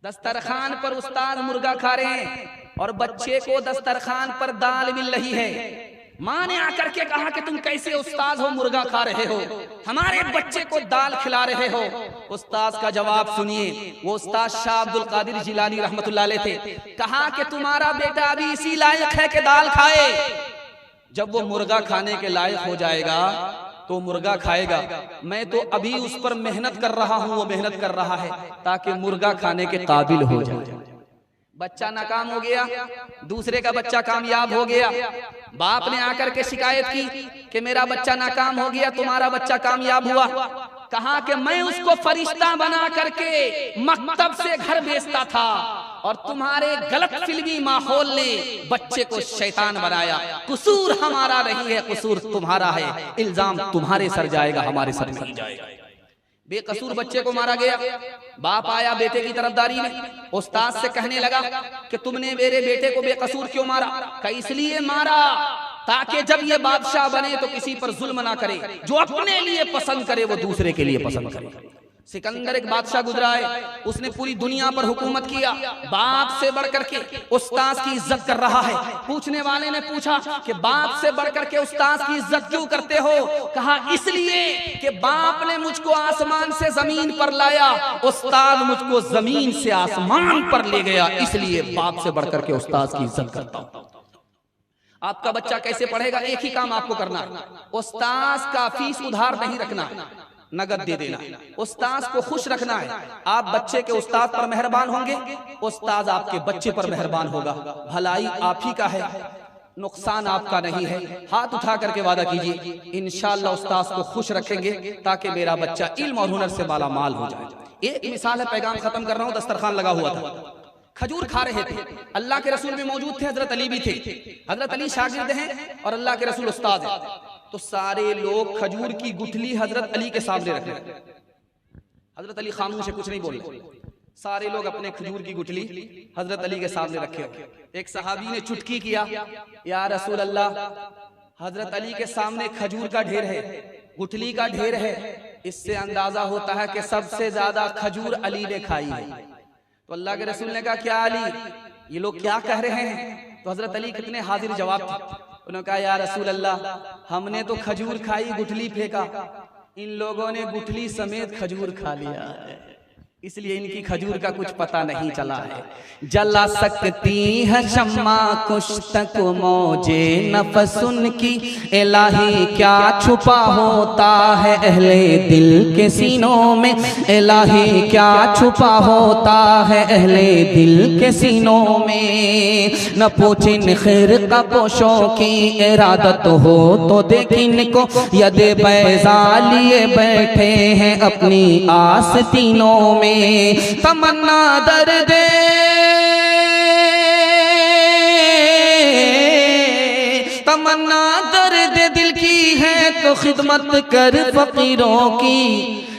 दस्तरखान पर उस्ताद मुर्गा खा रहे हैं और बच्चे को दस्तरखान पर दाल मिल रही है। माँ ने आकर के कहा कि तुम कैसे उस्ताद हो, मुर्गा खा रहे हो, हमारे बच्चे को दाल खिला रहे हो। उस्ताद का जवाब सुनिए। वो उस्ताद शाह अब्दुल कादिर जिलानी रहमतुल्लाह अलैह थे। कहा कि तुम्हारा बेटा अभी इसी लायक है कि दाल खाए, जब वो मुर्गा खाने के लायक हो जाएगा तो मुर्गा खाएगा। मैं तो अभी उस पर मेहनत कर रहा हूं, वो मेहनत कर रहा है ताकि मुर्गा खाने के काबिल हो जाए। बच्चा नाकाम हो गया, दूसरे का बच्चा कामयाब हो गया। बाप ने आकर के शिकायत की कि मेरा बच्चा नाकाम हो गया, तुम्हारा बच्चा कामयाब हुआ। कहा कि मैं उसको फरिश्ता बना करके मकतब से घर भेजता था और तुम्हारे गलत फिल्मी माहौल ने बच्चे को शैतान बनाया। कसूर हमारा नहीं है, कसूर तुम्हारा है, इल्जाम तुम्हारे सर जाएगा, हमारे सर नहीं जाएगा। बेकसूर बच्चे को मारा गया। बाप आया बेटे की तरफदारी में, उस्ताद से कहने लगा कि तुमने मेरे बेटे को बेकसूर क्यों मारा? कहा इसलिए मारा ताकि जब ये बादशाह बने तो किसी पर जुल्म ना करे, जो अपने लिए पसंद करे वो दूसरे के लिए पसंद करे। सिकंदर एक बादशाह गुजरा है, उसने पूरी दुनिया पर हुकूमत किया, बाप से बढ़कर के उस्ताद की इज्जत कर रहा है। पूछने वाले ने पूछा कि बाप से बढ़कर के उस्ताद की इज्जत क्यों करते हो? कहा इसलिए कि बाप ने मुझको आसमान से जमीन पर लाया, उस्ताद मुझको जमीन से आसमान पर ले गया, इसलिए बाप से बढ़कर के उस्ताद की इज्जत करता हूं। आपका बच्चा कैसे पढ़ेगा? एक ही काम आपको करना है, उस्ताद का फीस उधार नहीं रखना, नगद दे देना। उस्ताद को खुश रखना है। आप बच्चे के उस्ताद पर मेहरबान होंगे, उस्ताद आपके बच्चे पर मेहरबान होगा। भलाई आप ही का है, नुकसान आपका नहीं है। हाथ उठा करके वादा कीजिए इंशाअल्लाह उस्ताद को खुश रखेंगे ताकि मेरा बच्चा इल्म और हुनर से माला माल हो जाए। एक मिसाल है, पैगाम खत्म कर रहा हूं। दस्तरखान लगा हुआ था, खजूर खा रहे थे। अल्लाह के रसूल भी मौजूद थे, हजरत अली भी थे। हजरत अली शागिर्द हैं और अल्लाह के रसूल उस्ताद हैं। तो सारे लोग खजूर की गुठली हजरत अली के सामने रख रहे। हजरत अली खामोश है, कुछ नहीं बोल रहे। सारे लोग अपने खजूर की गुठली हजरत अली के सामने रखे। एक सहाबी ने चुटकी किया, या रसूल अल्लाह, हजरत अली के सामने खजूर का ढेर है, गुठली का ढेर है, इससे अंदाजा होता है कि सबसे ज्यादा खजूर अली ने खाई है। तो अल्लाह के रसूल ने कहा क्या अली, ये लोग क्या कह रहे हैं? तो हजरत अली कितने हाजिर जवाब थे। उन्होंने कहा या रसूल अल्लाह, हमने तो खजूर खाई, गुठली फेंका, इन लोगों ने गुठली समेत खजूर खा लिया। इसलिए इनकी खजूर का कुछ पता नहीं चला है। जला सकती है शम्मा कुछ तक मौजे नफसुन की, इलाही क्या छुपा होता है अहले दिल के सीनों में, इलाही क्या छुपा होता है अहले दिल के सीनों में। न पूछिन खैर का पोशों की इरादत हो तो देखिन को, यदे बैजा लिए बैठे हैं अपनी आस्तीनों में। तमन्ना दर्द तमन्ना दर्द दिल की है तो खिदमत कर फकीरों की,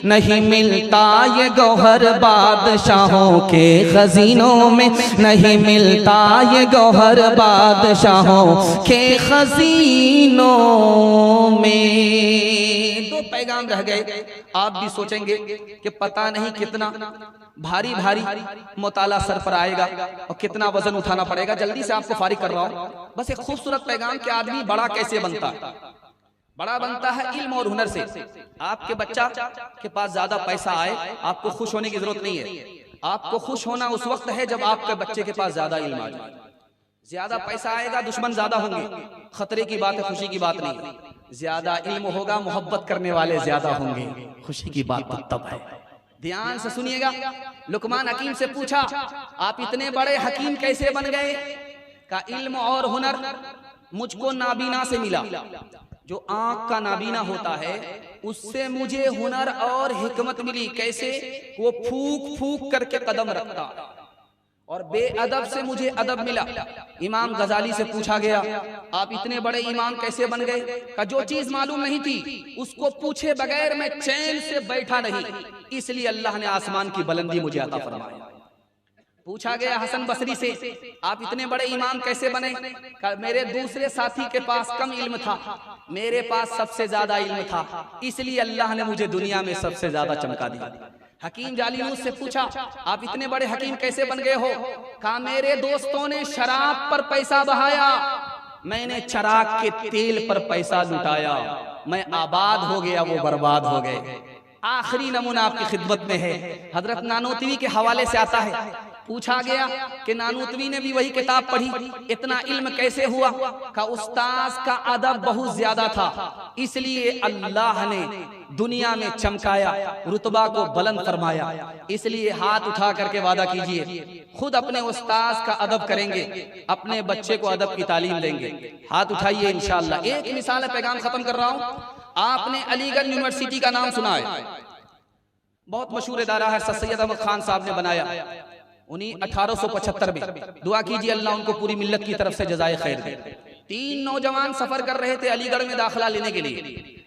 नहीं मिलता ये गौहर बादशाहों के खजीनों में, नहीं मिलता ये गौहर बादशाहों के खजीनों में। दो पैगाम रह गए। आप भी सोचेंगे कि पता नहीं कितना भारी भारी मुताला सर पर आएगा और कितना वजन उठाना पड़ेगा। जल्दी से आपको फारिग कर रहा हूं। बस एक खूबसूरत पैगाम कि आदमी बड़ा कैसे बनता है। बड़ा बनता है इल्म और हुनर से। आपके बच्चा के पास ज्यादा पैसा आए, आपको खुश होने की जरूरत नहीं है। आपको खुश होना उस वक्त है जब आपके बच्चे के पास ज्यादा इल्म आ जाए। ज्यादा पैसा आएगा, दुश्मन ज्यादा होंगे, खतरे की बात है, खुशी की बात नहीं। ज्यादा इल्म होगा, मोहब्बत करने वाले ज्यादा होंगे, खुशी की बात तब है। ध्यान से सुनिएगा। लुकमान हकीम से पूछा, आप इतने बड़े हकीम कैसे बन गए? का इल्म और हुनर मुझको नाबीना से मिला। जो आंख का नाबीना होता है उससे मुझे हुनर और हिकमत मिली। कैसे? वो फूक फूक करके कदम रखता। और बेअदब से मुझे अदब मिला। इमाम गजाली से पूछा गया, आप इतने बड़े इमाम कैसे बन गए? का जो चीज मालूम नहीं थी उसको पूछे बगैर मैं चैन से बैठा नहीं, इसलिए अल्लाह ने आसमान की बुलंदी मुझे अता फरमाया। पूछा गया हसन बसरी से, आप इतने बड़े इमाम कैसे बने? मेरे दूसरे साथी के पास कम इल्म था, मेरे पास सबसे ज्यादा इल्म था, इसलिए अल्लाह ने मुझे दुनिया में सबसे ज्यादा चमका दिया। हकीम जालिनूस से पूछा, आप इतने बड़े हकीम कैसे बन गए हो? कहा, मेरे दोस्तों ने शराब पर पैसा बहाया, मैंने चराग के तेल पर पैसा लुटाया, मैं आबाद हो गया, वो बर्बाद हो गए। आखिरी नमूना आपकी खिदमत में है। हजरत नानोतवी के हवाले से आता है। पूछा गया कि नानोतवी ने भी वही किताब पढ़ी, इतना इल्म कैसे हुआ? का उस्ताद का अदब बहुत ज्यादा था, इसलिए अल्लाह ने दुनिया में चमकाया, रुतबा को बुलंद फरमाया। इसलिए हाथ उठा करके वादा कीजिए, खुद अपने उस्ताद का अदब करेंगे, अपने बच्चे को अदब की तालीम देंगे। हाथ उठाइए इंशाअल्लाह। एक मिसाल पैगाम खत्म कर रहा हूँ। आपने अलीगढ़ यूनिवर्सिटी का नाम सुना है, बहुत मशहूर इदारा है, सैयद अहमद खान साहब ने बनाया। उन्हीं 1875 में। दुआ कीजिए अल्लाह उनको पूरी मिल्लत की तरफ से जज़ाए खैर दे। 3 नौजवान सफर कर रहे थे अलीगढ़ में दाखिला लेने के लिए।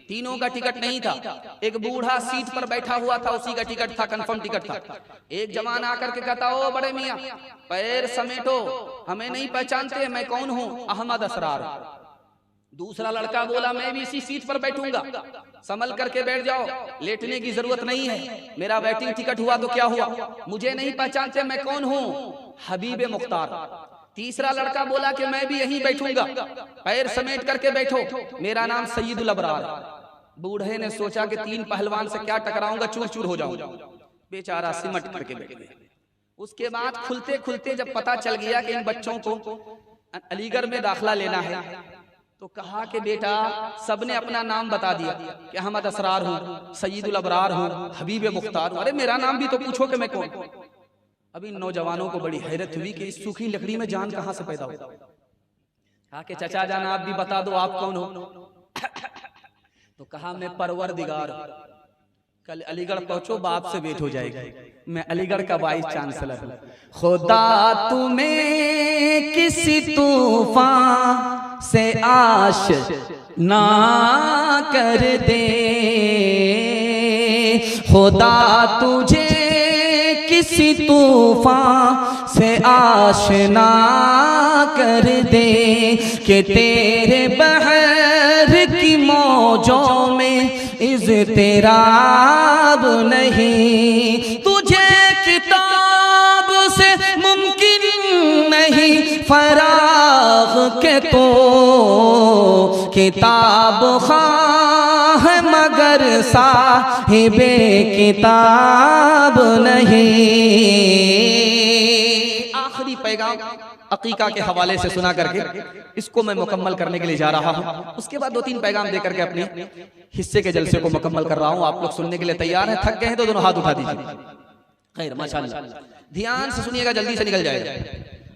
तीनों का टिकट नहीं था। एक बूढ़ा सीट पर बैठा हुआ था, उसी का टिकट था, कंफर्म टिकट था। एक जवान आकर के कहता, ओ बड़े मियाँ पैर समेटो, हमें नहीं पहचानते, मैं कौन हूँ? अहमद असरार। दूसरा लड़का बोला, मैं भी इसी सीट पर बैठूंगा, संभल करके बैठ जाओ, लेटने की जरूरत नहीं है, मेरा वेटिंग टिकट हुआ तो क्या हुआ, मुझे नहीं पहचानते, मैं कौन हूँ? हबीब मुख्तार। तीसरा लड़का बोला कि मैं भी यहीं बैठूंगा, पैर समेट करके बैठो, मेरा नाम सैयदुल अबरार। बूढ़े ने सोचा कि 3 पहलवान से क्या टकराऊंगा, चूर चूर हो जाऊंगा, बेचारा सिमट करके बैठ गया। उसके बाद खुलते खुलते जब पता चल गया कि इन बच्चों को अलीगढ़ में दाखिला लेना है, तो कहा कि बेटा, सबने अपना नाम बता दिया कि अहमद असरार हूँ, सैयदुल अबरार हूँ, हबीब मुख्तार हूँ। अरे मेरा नाम भी तो पूछो कि मैं कौन? अभी नौजवानों को बड़ी हैरत हुई कि इस सूखी लकड़ी में जान कहाँ से पैदा हो। कहा कि चचा जान आप भी बता दो आप कौन हो? तो कहा मैं परवरदिगार। कल अलीगढ़ पहुंचो, बाप से भेंट हो जाएगी, मैं अलीगढ़ का वाइस चांसलर हूं। खुदा तुम्हें किसी तूफान से आश ना कर दे, खुदा तुझे किसी तूफान से आशना कर दे, कि तेरे बहर की मौजों में इज़्तिराब नहीं, तुझे किताब से मुमकिन नहीं फराग के तो किताब ख़्वाह मगर मगर साहिबे किताब नहीं। आखिरी पैगाम अकीका के हवाले से सुना करके इसको मैं मुकम्मल करने के लिए जा रहा हूँ। उसके बाद 2-3 पैगाम देकर के अपने हिस्से के जलसे को मुकम्मल कर रहा हूँ। आप लोग सुनने के लिए तैयार हैं? थक गए हैं तो दोनों हाथ उठा दीजिए। खैर, माशाअल्लाह, ध्यान से सुनिएगा, जल्दी से निकल जाएगा।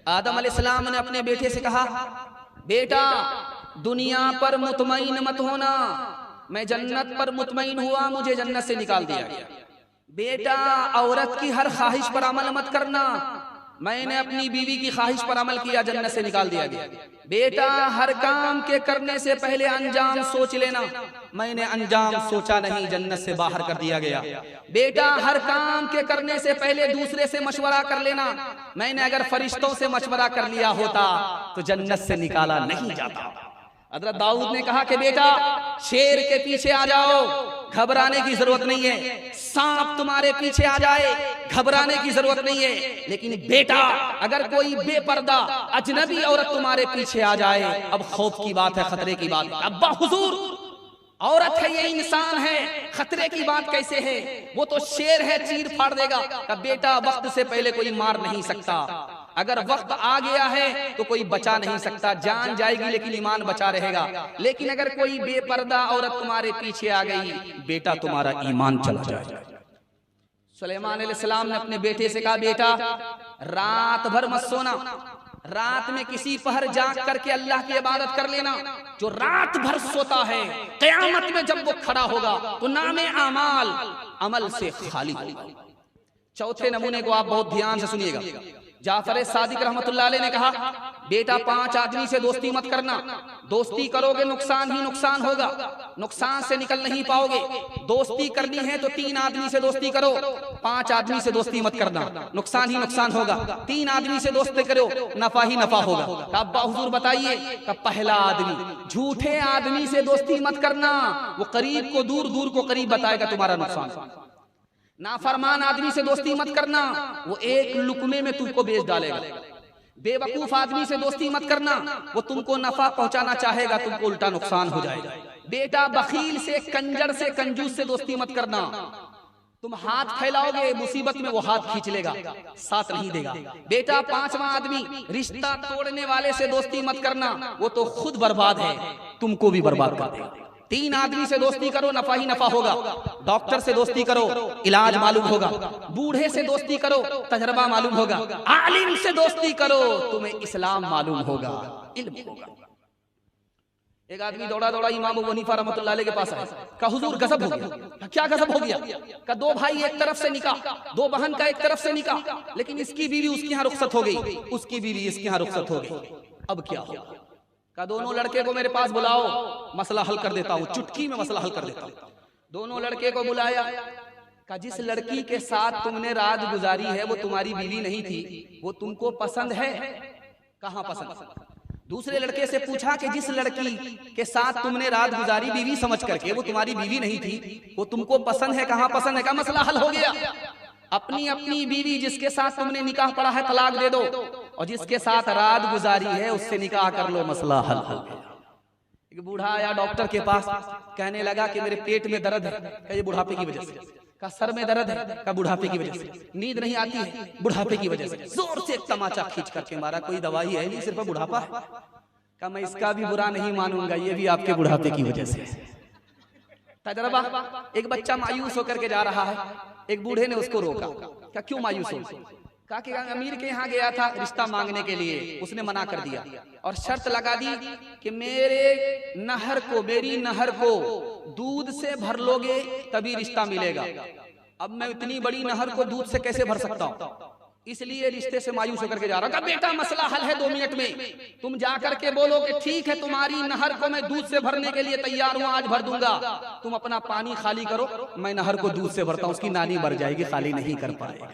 आदम अलैहिस्सलाम ने अपने बेटे से कहा, बेटा दुनिया पर मुतमईन मत होना, मैं जन्नत पर मुतमईन हुआ, मुझे जन्नत से निकाल दिया गया। बेटा औरत की हर ख्वाहिश पर अमल मत करना, मैंने अपनी बीवी की ख्वाहिश पर अमल किया, जन्नत से निकाल दिया गया। बेटा हर काम के करने से पहले अंजाम सोच लेना, मैंने अंजाम सोचा नहीं, जन्नत से बाहर कर दिया गया। बेटा हर काम के करने से पहले दूसरे से मशवरा कर लेना, मैंने अगर फरिश्तों से मशवरा कर लिया होता तो जन्नत से निकाला नहीं जाता। हज़रत दाऊद ने कहा कि बेटा शेर के पीछे आ जाओ, घबराने की जरूरत नहीं है, सांप तुम्हारे पीछे आ जाए, घबराने की जरूरत नहीं है, लेकिन बेटा अगर कोई बेपर्दा अजनबी औरत तुम्हारे पीछे आ जाए, अब खौफ की बात है, खतरे की बात है। अब्बा हुजूर, औरत है, ये इंसान है, खतरे की बात कैसे है, वो तो शेर है, चीर फाड़ देगा। का बेटा वक्त से पहले कोई मार नहीं सकता, अगर वक्त आ गया है तो कोई बचा नहीं सकता, जान जाएगी लेकिन ईमान बचा रहेगा। लेकिन अगर कोई बेपर्दा औरत तुम्हारे पीछे आ गई, बेटा तुम्हारा ईमान चला जाएगा। सुलेमान अलैहिस्सलाम ने अपने बेटे से कहा, बेटा रात भर मत सोना, रात में किसी पहर जाग करके अल्लाह की इबादत कर लेना। जो रात भर सोता है क़यामत में जब वो खड़ा होगा तो नामे आमाल अमल से खाली होगा। चौथे नमूने को आप बहुत ध्यान से सुनिएगा। जाफर सादिक रहमतुल्लाह अलैह ने कहा, बेटा 5 आदमी से दोस्ती मत करना, दोस्ती करोगे नुकसान ही नुकसान होगा, नुकसान से निकल नहीं पाओगे। दोस्ती करनी है तो 3 आदमी से दोस्ती करो, 5 आदमी से दोस्ती मत करना, नुकसान ही नुकसान होगा। 3 आदमी से दोस्ती करो, नफा ही नफा होगा। अब्बा हुजूर बताइए, पहला आदमी झूठे आदमी से दोस्ती मत करना, वो करीब को दूर, दूर को करीब बताएगा तुम्हारा नुकसान। नाफरमान आदमी से दोस्ती मत करना, वो एक लुकमे में तुमको बेच डालेगा। बेवकूफ आदमी से दोस्ती मत करना, वो तुमको नफा पहुंचाना चाहेगा, तुमको उल्टा नुकसान हो जाएगा। बेटा बखील से, कंजर से, कंजूस से दोस्ती मत करना, तुम हाथ फैलाओगे मुसीबत में वो हाथ खींच लेगा, साथ नहीं देगा। बेटा 5वां आदमी रिश्ता तोड़ने वाले से दोस्ती मत करना, वो तो खुद बर्बाद है, तुमको भी बर्बाद कर देगा। 3 आदमी से दोस्ती करो, नफा ही नफा होगा। डॉक्टर से दोस्ती करो, इलाज मालूम होगा। बूढ़े से दोस्ती करो, तजर्बा मालूम होगा। आलिम से दोस्ती करो, तुम्हें इस्लाम मालूम होगा, इल्म होगा। एक आदमी दौड़ा दौड़ा इमाम अबू हनीफा रहमतुल्लाह अलैह के पास आया, कहा हुजूर गजब हो गया। क्या गजब हो गया? कहा 2 भाई एक तरफ से निकाह, 2 बहन का एक तरफ से निकाह, लेकिन इसकी बीवी उसके यहाँ रुखसत हो गई, उसकी बीवी इसके यहाँ रुखसत हो गई, अब क्या हो? का दोनों लड़के को मेरे पास बुलाओ, मसला हल कर देता हूँ, चुटकी में मसला हल कर देता हूँ। दोनों लड़के को बुलाया, का जिस लड़की के साथ तुमने रात गुजारी है वो तुम्हारी बीवी नहीं थी, वो तुमको पसंद है? कहाँ पसंद? दूसरे लड़के से पूछा कि जिस लड़की के साथ तुमने रात गुजारी बीवी समझ करके, वो तुम्हारी बीवी नहीं थी, वो तुमको पसंद है? कहाँ पसंद है? का मसला हल हो गया। अपनी अपनी बीवी जिसके साथ तुमने निकाह पढ़ा है तलाक दे दो, और जिसके साथ रात गुजारी है उससे निकाह कर लो, मसला हल हो गया। एक बूढ़ा आया डॉक्टर के पास, कहने लगा कि मेरे पेट में दर्द है, क्या ये बुढ़ापे की वजह से? का सर में दर्द है, का बुढ़ापे की वजह से? नींद नहीं आती है, बुढ़ापे की वजह से। जोर से एक तमाचा खींच करके मारा, कोई दवाई है नहीं, सिर्फ बुढ़ापा है। का मैं इसका भी बुरा नहीं मानूंगा, ये भी आपके बुढ़ापे की वजह से। तजर्बा, एक बच्चा मायूस होकर के जा रहा है, एक बूढ़े ने उसको रोका, क्या क्यों मायूस हो? कहा कि अमीर के यहाँ गया था रिश्ता मांगने के लिए, उसने मना कर दिया और शर्त लगा दी कि मेरी नहर को दूध से भर लोगे तभी रिश्ता मिलेगा। अब मैं इतनी बड़ी नहर को दूध से कैसे भर सकता हूँ, इसलिए रिश्ते से मायूस होकर के जा रहा। कहा बेटा मसला हल है, 2 मिनट में तुम जाकर के बोलो कि ठीक है तुम्हारी नहर को मैं दूध से भरने के लिए तैयार हूँ, आज भर दूंगा, तुम अपना पानी खाली करो, मैं नहर को दूध से भरता हूँ। उसकी नानी मर जाएगी, खाली नहीं कर पाएगा।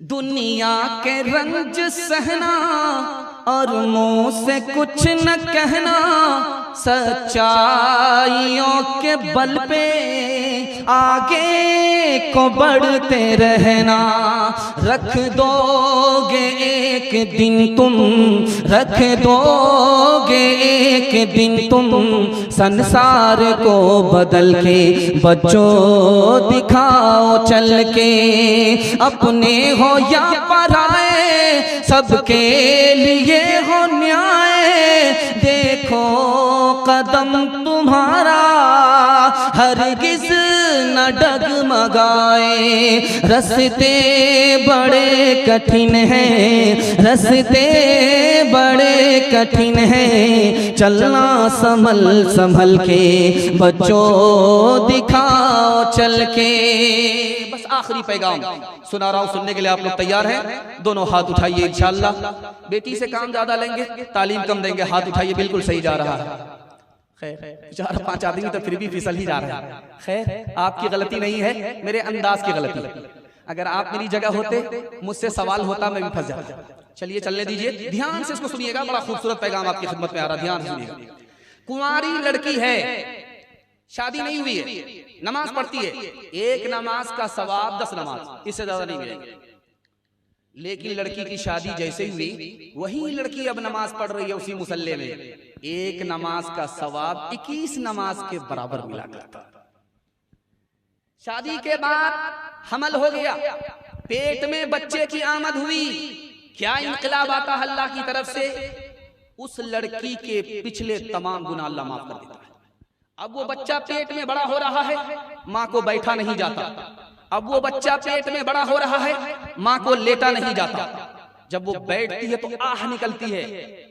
दुनिया के रंज सहना और मुंह से कुछ न कहना, सच्चाइयों के बल पे आगे को बढ़ते रहना, रख दोगे एक दिन तुम, रख दोगे एक दिन तुम संसार को बदल के। बच्चों दिखाओ चल के, अपने हो या पराए, सबके लिए हो न्याय। देखो कदम तुम्हारा हरगिज न डगमगाए। रस्ते बड़े कठिन हैं, रस्ते बड़े कठिन हैं, चलना संभल संभल के। बच्चों दिखाओ चल के। बस आखिरी पैगाम सुना रहा हूं, सुनने के लिए आप लोग तैयार हैं? दोनों हाथ उठाइए इंशाअल्लाह। बेटी से काम ज्यादा लेंगे, तालीम कम देंगे। हाथ उठाइए, बिल्कुल सही जा रहा है। खैर 4-5 आदमी तो फिर भी फिसल ही जा रहा है। खैर आपकी गलती नहीं है, मेरे अंदाज की गलती। अगर आप मेरी जगह होते, मुझसे सवाल होता, मैं भी फंस जाता। चलिए चलने दीजिए, ध्यान से इसको सुनिएगा। बड़ा खूबसूरत पैगाम आपकी खिदमत में आ रहा, ध्यान से सुनिएगा। कुंवारी लड़की है, शादी नहीं हुई है, नमाज पढ़ती है, एक नमाज का सवाब 10 नमाज, इससे ज्यादा नहीं मिलेगा। लेकिन लड़की की शादी जैसे हुई, वही लड़की अब नमाज पढ़ रही है उसी मुसल्ले में, एक नमाज का सवाब 21 नमाज के बराबर मिला करता। शादी के बाद हमल हो गया, पेट में बच्चे की आमद हुई, क्या इनकलाब आता है अल्लाह की तरफ से। उस लड़की के पिछले तमाम गुनाह अल्लाह माफ कर देता है। अब वो बच्चा पेट में बड़ा हो रहा है, माँ को बैठा नहीं जाता। अब वो बच्चा पेट में बड़ा हो रहा है, माँ को लेटा नहीं जाता। जब वो बैठती है तो आह निकलती है,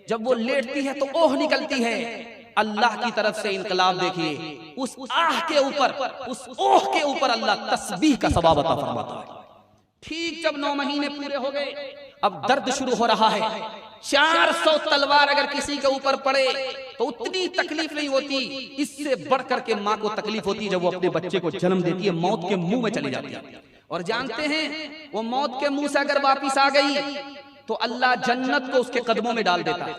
जब वो लेटती है तो ओह निकलती है। अल्लाह की तरफ से इनकलाब देखिए, उस आह के ऊपर, उस ओह के ऊपर अल्लाह तस्बीह का सवाब अता फरमाता है। ठीक जब 9 महीने पूरे हो गए, अब दर्द शुरू हो रहा है। 400 तलवार अगर किसी के ऊपर पड़े तो उतनी तकलीफ नहीं होती, इससे बढ़कर के माँ को तकलीफ होती है जब वो अपने बच्चे को जन्म देती है, मौत के मुंह में चली जाती है। और जानते हैं, वो मौत के मुंह से अगर वापिस आ गई तो अल्लाह जन्नत को उसके कदमों में डाल देता है।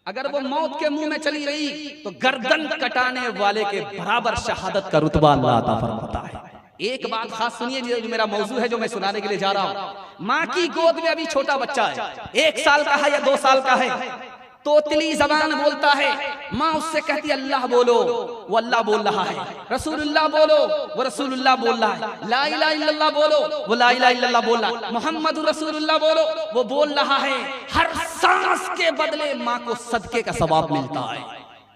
अगर वो मौत के मुंह में चली गई तो गर्दन कटाने वाले के बराबर शहादत का रुतबा अल्लाह अता फरमाता है। एक बात खास सुनिए, जो मेरा मौजू है, जो मैं सुनाने के लिए जा रहा हूँ। माँ की गोद में अभी छोटा बच्चा है, 1 साल का है या 2 साल का है, तोतली जबान बोलता है। माँ उससे कहती है अल्लाह बोलो, वो अल्लाह बोल रहा है। रसूलुल्लाह बोलो, वो रसूलुल्लाह बोल रहा है। ला इलाहा इल्लल्लाह बोलो, वो ला इलाहा इल्लल्लाह बोल रहा है। मोहम्मद रसूलुल्लाह बोलो, वो बोल रहा है। हर सांस के बदले माँ को सदके का सवाब मिलता है।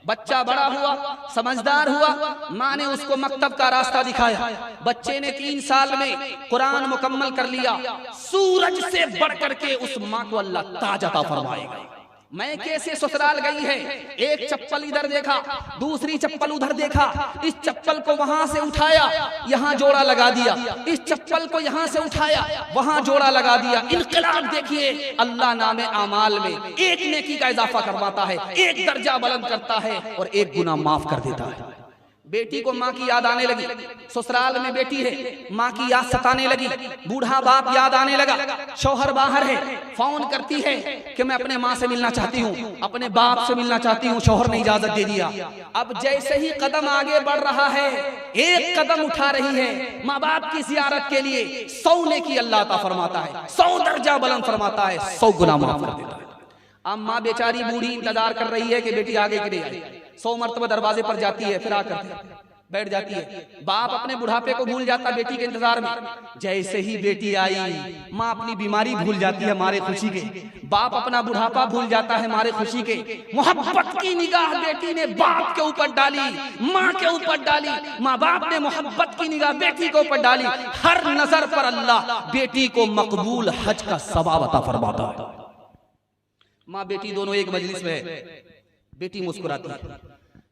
बच्चा बड़ा हुआ, समझदार हुआ, माँ ने उसको मकतब का रास्ता दिखाया। बच्चे ने 3 साल में कुरान मुकम्मल कर लिया। सूरज से बढ़कर के उस माँ को अल्लाह ताज अता फरमाएगा। मैं कैसे ससुराल गई है, एक चप्पल इधर देखा, दूसरी चप्पल उधर देखा, इस चप्पल को वहां से उठाया, यहाँ जोड़ा लगा दिया, इस चप्पल को यहाँ से उठाया, वहां जोड़ा लगा दिया। इनकलाब देखिए, अल्लाह नामे आमाल में एक नेकी का इजाफा करवाता है, एक दर्जा बुलंद करता है और एक गुनाह माफ कर देता है। बेटी को माँ की याद आने लगी, ससुराल में बेटी है, माँ की याद सताने लगी। बूढ़ा बाप याद आने लगा, शौहर बाहर है, फोन करती है कि मैं अपने माँ से मिलना चाहती हूँ, अपने बाप से मिलना चाहती हूँ। शौहर ने इजाजत दे दिया। अब जैसे ही कदम आगे बढ़ रहा है, एक कदम उठा रही है माँ बाप की जियारत के लिए, 100 नेकी अल्लाह अता फरमाता है, 100 दर्जा बुलंद फरमाता है, 100 गुनाह माफ कर देता है। अब माँ बेचारी बूढ़ी इंतजार कर रही है कि बेटी आगे की नहीं आए। 100 मरतबा दरवाजे पर जाती है, फिर आकर बैठ जाती है। बाप अपने बुढ़ापे को भूल जाता बेटी के इंतजार में। जैसे ही बेटी आई, माँ अपनी बीमारी भूल जाती है मारे खुशी के, बाप अपना बुढ़ापा भूल जाता है मारे खुशी के। मोहब्बत की निगाह बेटी ने बाप के ऊपर डाली, माँ के ऊपर डाली, माँ बाप ने मोहब्बत की निगाह बेटी के ऊपर डाली। हर नजर पर अल्लाह बेटी को मकबूल हज का सवाब अता फरमाता है। माँ बेटी दोनों एक मजलिस में है, बेटी मुस्कुराती है।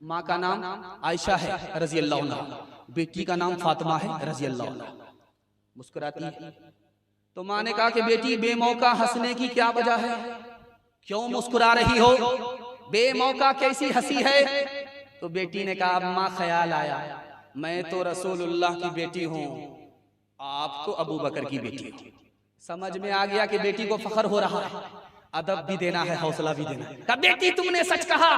माँ का नाम आयशा है रजी अल्लाह अन्हा, बेटी का नाम फातिमा है रजी अल्लाह अन्हा। मुस्कुराती है तो माँ ने कहा कि बेटी बेमौका हंसने की क्या वजह है, क्यों मुस्कुरा रही हो, बेमौका कैसी हंसी है। तो बेटी ने कहा, माँ ख्याल आया मैं तो रसूलुल्लाह की बेटी हूँ, आप तो अबू बकर की बेटी हो। समझ में आ गया कि बेटी को फख्र हो रहा है। अदब भी देना है, हौसला भी देना है। कहा बेटी तुमने सच कहा,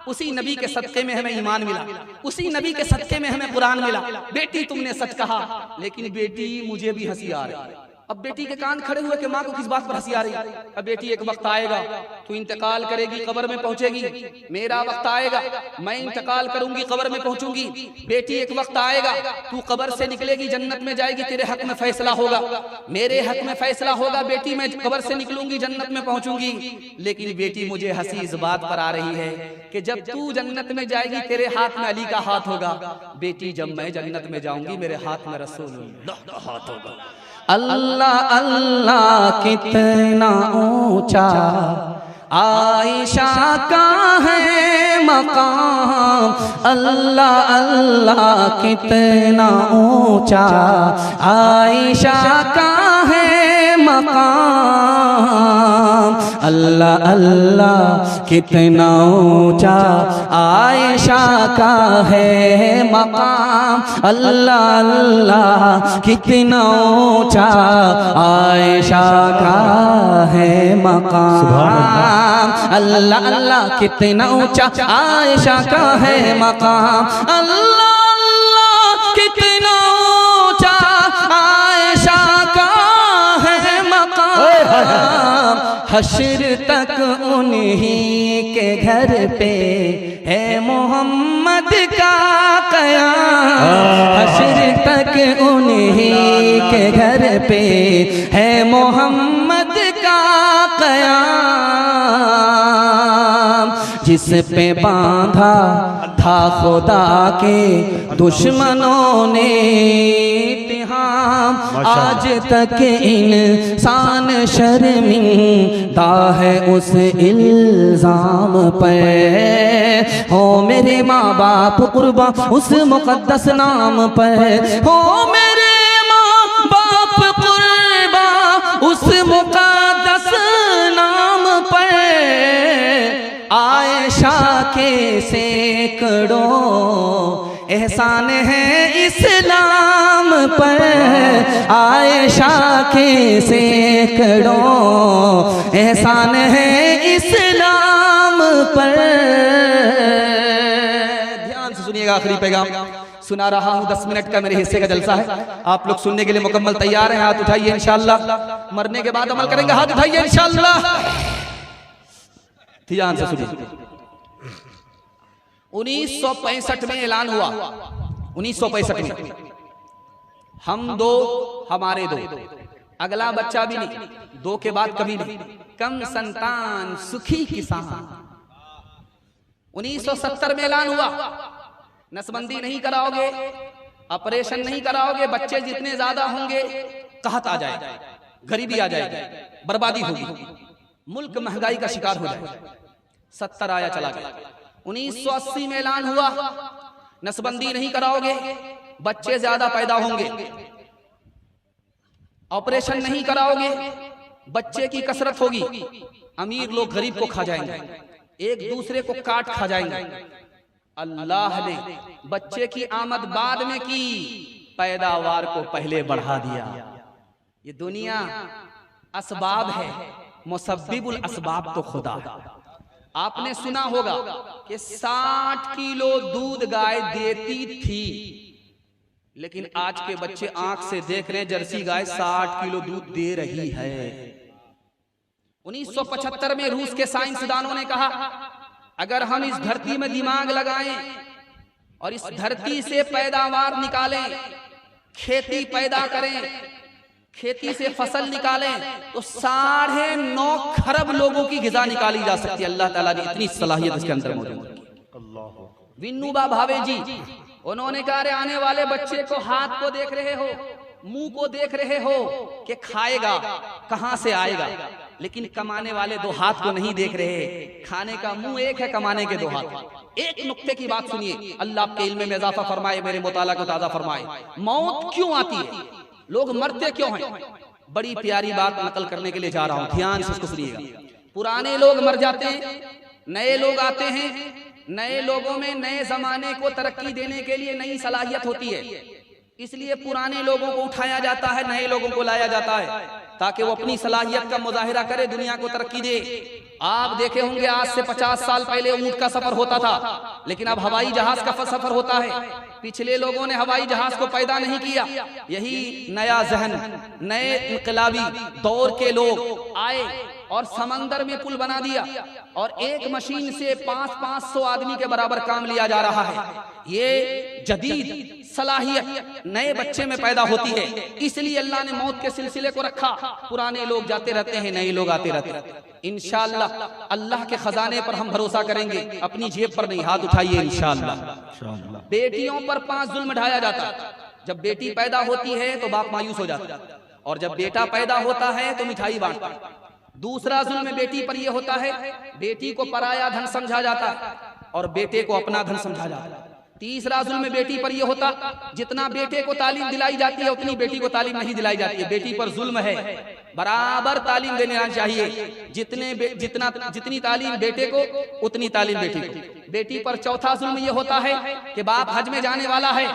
उसी नबी के सदके में हमें ईमान मिला, उसी नबी के सदके में हमें कुरान मिला। बेटी तुमने सच कहा, लेकिन बेटी मुझे भी हंसी आ रही है। अब बेटी के कान खड़े हुए कि माँ को किस बात पर हंसी आ रही है। अब बेटी एक वक्त आएगा, तू इंतकाल करेगी, कब्र में पहुंचेगी, मेरा वक्त आएगा, मैं इंतकाल करूंगी, कब्र में पहुंचूंगी। बेटी एक वक्त आएगा, तू कब्र से निकलेगी, जन्नत में जाएगी, तेरे हक में फैसला होगा, मेरे हक में फैसला होगा। बेटी मैं कब्र से निकलूंगी, जन्नत में पहुंचूंगी। लेकिन बेटी मुझे हंसी इस बात पर आ रही है कि जब तू जन्नत में जाएगी, तेरे हाथ में अली का हाथ होगा। बेटी जब मैं जन्नत में जाऊंगी, मेरे हाथ में रसूलुल्लाह का हाथ होगा। अल्लाह अल्लाह कितना ऊंचा आयशा का है मकाम, अल्लाह अल्लाह कितना ऊंचा आयशा का है मकाम, अल्लाह अल्लाह कितना ऊंचा आयशा का है मकाम, अल्लाह अल्लाह कितना ऊंचा आयशा का है मकाम, अल्लाह अल्लाह कितना ऊंचा आयशा का है मकाम, अल्लाह अल्लाह कितना ऊंचा आयशा का है मकाम। हश्र तक उन्हीं के घर पे है मोहम्मद का क़याम, हश्र तक उन्हीं के घर पे है मोहम्मद का क़याम। जिस पे बांधा था खुदा के दुश्मनों ने इत्तेहाम, आज तक इंसान शर्मिंदा है उस इल्जाम पर। हो मेरे माँ बाप कुर्बा उस मुकद्दस नाम पर, हो मेरे माँ बाप कुर्बा उस मुकद्दस नाम पर। आयशा के सैकड़ों एहसान है इस्लाम पर, आयशा के सैकड़ों एहसान है इस्लाम पर। ध्यान से सुनिएगा, आखिरी पैगाम सुना रहा हूँ, 10 मिनट का मेरे हिस्से का जलसा है। आप लोग सुनने के लिए मुकम्मल तैयार हैं? हाथ उठाइए, इंशाअल्लाह मरने के बाद अमल करेंगे। हाथ उठाइए इंशाअल्लाह। ध्यान से सुनिए। 1965 में ऐलान हुआ, 1965 में हम दो हमारे दो, अगला बच्चा भी नहीं, दो के बाद कभी नहीं, कम संतान सुखी किसान। 1970 में ऐलान हुआ, नसबंदी नहीं कराओगे, ऑपरेशन नहीं कराओगे, बच्चे जितने ज्यादा होंगे कहत आ जाएगा, गरीबी आ जाएगी, बर्बादी होगी, मुल्क महंगाई का शिकार हो जाएगा। 70 आया चला गया। 1980 में ऐलान हुआ, नसबंदी नहीं कराओगे, बच्चे ज्यादा पैदा होंगे, ऑपरेशन नहीं कराओगे, बच्चे की कसरत होगी, अमीर लोग गरीब को खा जाएंगे, एक दूसरे को काट खा जाएंगे। अल्लाह ने बच्चे की आमद बाद में की, पैदावार को पहले बढ़ा दिया। ये दुनिया असबाब है, मुसब्बिबुल असबाब तो खुदा है। आपने सुना होगा कि 60 किलो दूध गाय देती थी, लेकिन आज के बच्चे आंख से देख रहे हैं जर्सी गाय 60 किलो दूध दे रही है। 1975 में रूस के साइंसदानों ने कहा, अगर हम इस धरती में दिमाग लगाएं और इस धरती से पैदावार निकालें, खेती पैदा करें, खेती से फसल निकालें, तो 9.5 खरब लोगों की गिजा निकाली जा सकती है। अल्लाह ताला ने इतनी सलाहियत इसके अंदर मौजूद है। विनोबा भावे जी, उन्होंने कहा, आने वाले बच्चे को हाथ को देख रहे हो, मुंह को देख रहे हो कि खाएगा कहां से आएगा, लेकिन कमाने वाले 2 हाथ को नहीं देख रहे। खाने का मुंह एक है, कमाने के 2 हाथ। एक नुक्ते की बात सुनिए, अल्लाह आपके इल्म में इजाफा फरमाए, मेरे मुताला को ताजा फरमाए। मौत क्यों आती है, लोग मरते क्यों हैं? बड़ी प्यारी बात नकल करने के लिए जा रहा हूं, ध्यान से इसको सुनिएगा। पुराने लोग मर जाते हैं, नए लोग आते हैं, नए लोगों में नए जमाने को तरक्की देने के लिए नई सलाहियत होती है। इसलिए पुराने लोगों को उठाया जाता है, नए लोगों को लाया जाता है, ताकि वो अपनी सलाहियत का मुजाहिरा करे, दुनिया को तरक्की दे। आप देखे होंगे आज से 50 साल पहले ऊंट का सफर होता था, लेकिन अब हवाई जहाज का सफर होता है। पिछले लोगों ने हवाई जहाज को पैदा नहीं किया, यही नया जहन, नए इनकलाबी दौर के लोग आए और समंदर में पुल बना दिया, और एक मशीन से 500 आदमी के बराबर काम लिया जा रहा है। ये जदीद सलाहियत नए बच्चे में पैदा होती है, इसलिए अल्लाह ने मौत के सिलसिले को रखा। पुराने लोग जाते रहते हैं, नए लोग आते रहते हैं। इंशाअल्लाह अल्लाह के खजाने पर हम भरोसा करेंगे, अपनी जेब पर नहीं। हाथ उठाइए इंशाअल्लाह। बेटियों पर 5 जुल्म ढाया जाता है। जब बेटी पैदा होती है तो बाप मायूस हो जाता है, और जब बेटा पैदा होता है तो मिठाई बांटता है। दूसरा जुल्म बेटी पर यह होता है, बेटी को पराया धन समझा जाता है और बेटे को अपना धन समझा जाता है। तीसरा जुल्म बेटी पर यह होता, जितना बेटे को तालीम दिलाई जाती है उतनी बेटी को तालीम नहीं दिलाई जाती है। बेटी पर जुल्म है, बराबर तालीम देना चाहिए। जितनी तालीम बेटे को उतनी तालीम बेटी को। बेटी पर चौथा जुल्म यह होता है कि बाप हज में जाने वाला है,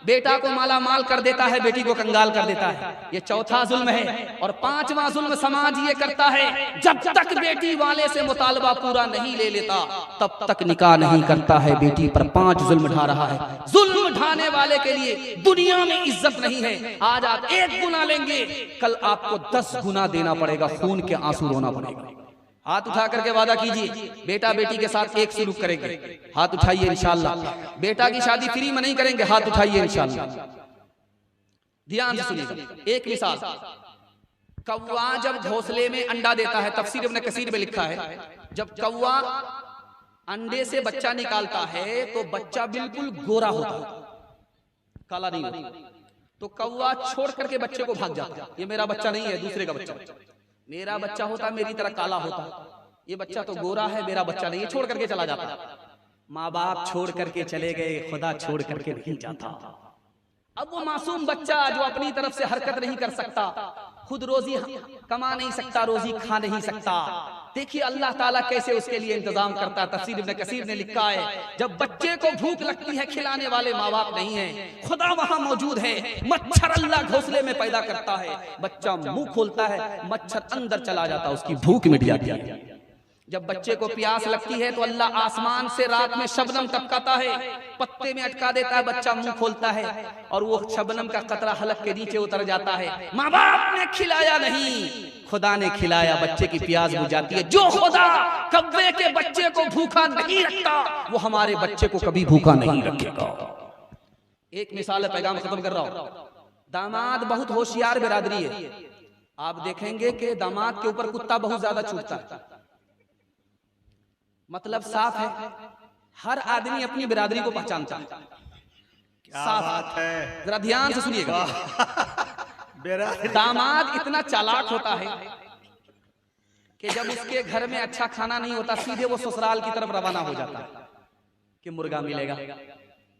बेटा को माला माल कर देता है, बेटी को कंगाल कर देता है। ये चौथा जुल्म है। और 5वां जुल्म समाज ये करता है, जब तक बेटी वाले से मुतालबा पूरा नहीं ले लेता तब तक निकाह नहीं करता है। बेटी पर 5 जुल्म ढा रहा है। जुल्म ढाने वाले के लिए दुनिया में इज्जत नहीं है। आज आप 1 गुना लेंगे, कल आपको 10 गुना देना पड़ेगा, खून के आंसू रोना पड़ेगा। हाथ उठा करके वादा कीजिए, बेटा बेटी के साथ एक सलूक करेंगे। हाथ उठाइए इंशाअल्लाह। बेटा की शादी फ्री में नहीं करेंगे, हाथ उठाइए इंशाअल्लाह। ध्यान से सुनिए एक मिसाल। कौवा जब घोंसले में अंडा देता है, तफसीर इब्न कसीर में लिखा है, जब कौवा अंडे से बच्चा निकालता है तो बच्चा बिल्कुल गोरा होता है, काला नहीं होता। तो कौवा छोड़ करके बच्चे को भाग जाता है, ये मेरा बच्चा नहीं है, दूसरे का बच्चा। मेरा बच्चा होता मेरी तरह काला होता, ये बच्चा तो गोरा है, मेरा बच्चा नहीं, ये छोड़ करके चला जाता। माँ बाप छोड़ करके चले गए, खुदा छोड़ करके नहीं जाता। अब वो मासूम बच्चा जो अपनी तरफ से हरकत नहीं कर सकता, खुद रोजी कमा नहीं सकता, रोजी खा नहीं सकता, देखिए अल्लाह ताला कैसे उसके लिए इंतजाम करता है। तफसीर इब्न कसीर ने लिखा है, जब बच्चे को भूख लगती है, खिलाने वाले माँ बाप नहीं है, खुदा वहां मौजूद है। मच्छर अल्लाह घोंसले में पैदा करता है, बच्चा मुंह खोलता है, मच्छर अंदर चला जाता है, उसकी भूख मिट जाती है। जब बच्चे को प्यास लगती है तो अल्लाह आसमान से रात में शबनम टपकाता है, पत्ते में अटका देता है, बच्चा मुंह खोलता है और वो शबनम का कतरा हलक के नीचे उतर जाता है। माँ बाप ने खिलाया नहीं, खुदा ने खिलाया, बच्चे की प्यास बुझ जाती है। जो खुदा कव्वे के बच्चे को भूखा नहीं रखता, वो हमारे बच्चे को कभी भूखा नहीं रखेगा। एक मिसाल है, पैगाम खत्म कर रहा हूं। दामाद बहुत होशियार बिरादरी है। आप देखेंगे कि दामाद के ऊपर कुत्ता बहुत ज्यादा छूटता है। मतलब साफ है, हर आदमी अपनी बिरादरी को पहचानता है। साफ बात है, जरा ध्यान से सुनिएगा। दामाद इतना चालाक होता है कि जब उसके घर में अच्छा खाना नहीं होता, सीधे वो ससुराल की तरफ रवाना हो जाता है कि मुर्गा मिलेगा।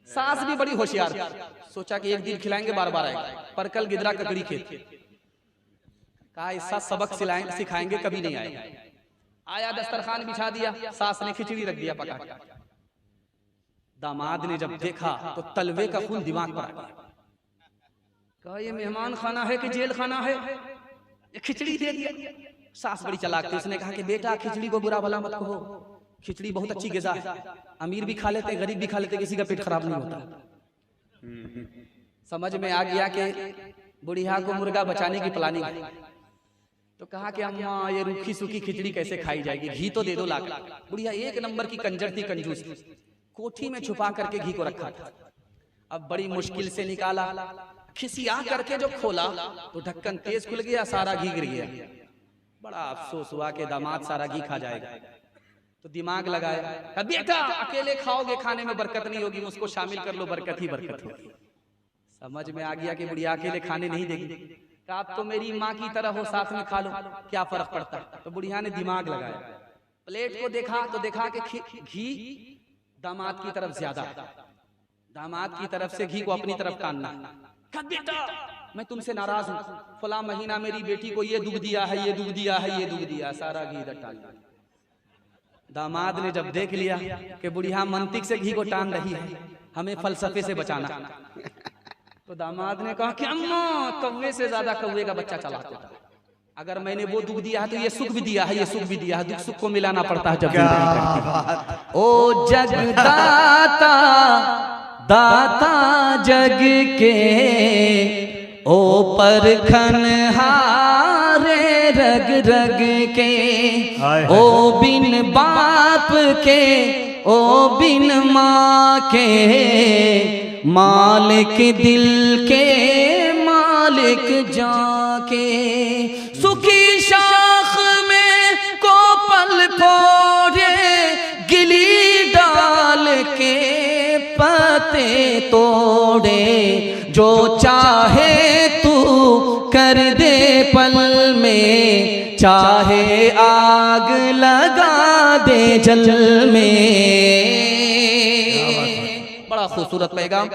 सास भी बड़ी होशियार, सोचा कि एक दिन खिलाएंगे, बार बार आएगा। परकल गिदरा ककड़ी खेत, कहा इसका सबक सिखाएंगे, कभी नहीं आएगा। आया, दस्तरखान बिछा दिया, सास ने खिचड़ी रख दिया पका के। दामाद ने जब देखा तो तलवे का खून दिमाग पर आ गया। कहा ये मेहमान खाना है कि जेल खाना है, ये खिचड़ी दे दिया। सास बड़ी चालाक थी, उसने कहा कि बेटा खिचड़ी को बुरा भला मत कहो, खिचड़ी बहुत अच्छी ग़िज़ा है, अमीर भी खा लेते, गरीब भी खा लेते, किसी का पेट खराब नहीं होता। समझ में आ गया कि बुढ़िया को मुर्गा बचाने की प्लानिंग। तो कहा कि अम्मा ये रूखी सूखी खिचड़ी कैसे खाई जाएगी, घी तो दे दो लाख। बुढ़िया एक नंबर की कंजर थी, कंजूस, कोठी में छुपा करके घी को रखा था। अब बड़ी मुश्किल से निकाला, खिसिया करके जो खोला तो ढक्कन तेज खुल गया, सारा घी गिर गया। बड़ा अफसोस हुआ कि दामाद सारा घी खा जाएगा। तो दिमाग लगाया, बेटा अकेले खाओगे, खाने में बरकत नहीं होगी, उसको शामिल कर लो, बरकत ही बरकत होगी। समझ में आ गया कि बुढ़िया अकेले खाने नहीं देगी। आप तो मेरी माँ की तरह हो, साथ में खा लो, क्या फर्क पड़ता है। तो बुढ़िया ने दिमाग लगाया, प्लेट को देखा तो देखा कि घी दामाद की तरफ ज्यादा, दामाद की तरफ से घी को अपनी तरफ काटना। बेटा मैं तुमसे नाराज हूँ, फला महीना मेरी बेटी को ये दुख दिया है, ये दुख दिया है, ये दुख दिया, सारा घी इधर टाल दिया। दामाद ने जब देख लिया कि बुढ़िया मंतिक से घी को टान रही है, हमें फलसफे से बचाना, तो दामाद ने कहा कि अम्मा कौवे से ज्यादा कौवे का बच्चा चालाक होता है, अगर मैंने वो दुख दिया है तो ये सुख भी दिया है, ये सुख भी दिया है, दुख सुख को मिलाना पड़ता है जब करती। ओ जगदाता दाता जग के, ओ परखन हारे रग रग के, ओ बिन बाप के, ओ बिन माँ के, मालिक दिल के, मालिक जाके, सुखी शाख में को पल फोड़े, गिली डाल के पत्ते तोड़े, जो चाहे तू कर दे पल में, चाहे आग लगा दे जल में। बड़ा खूबसूरत पैगाम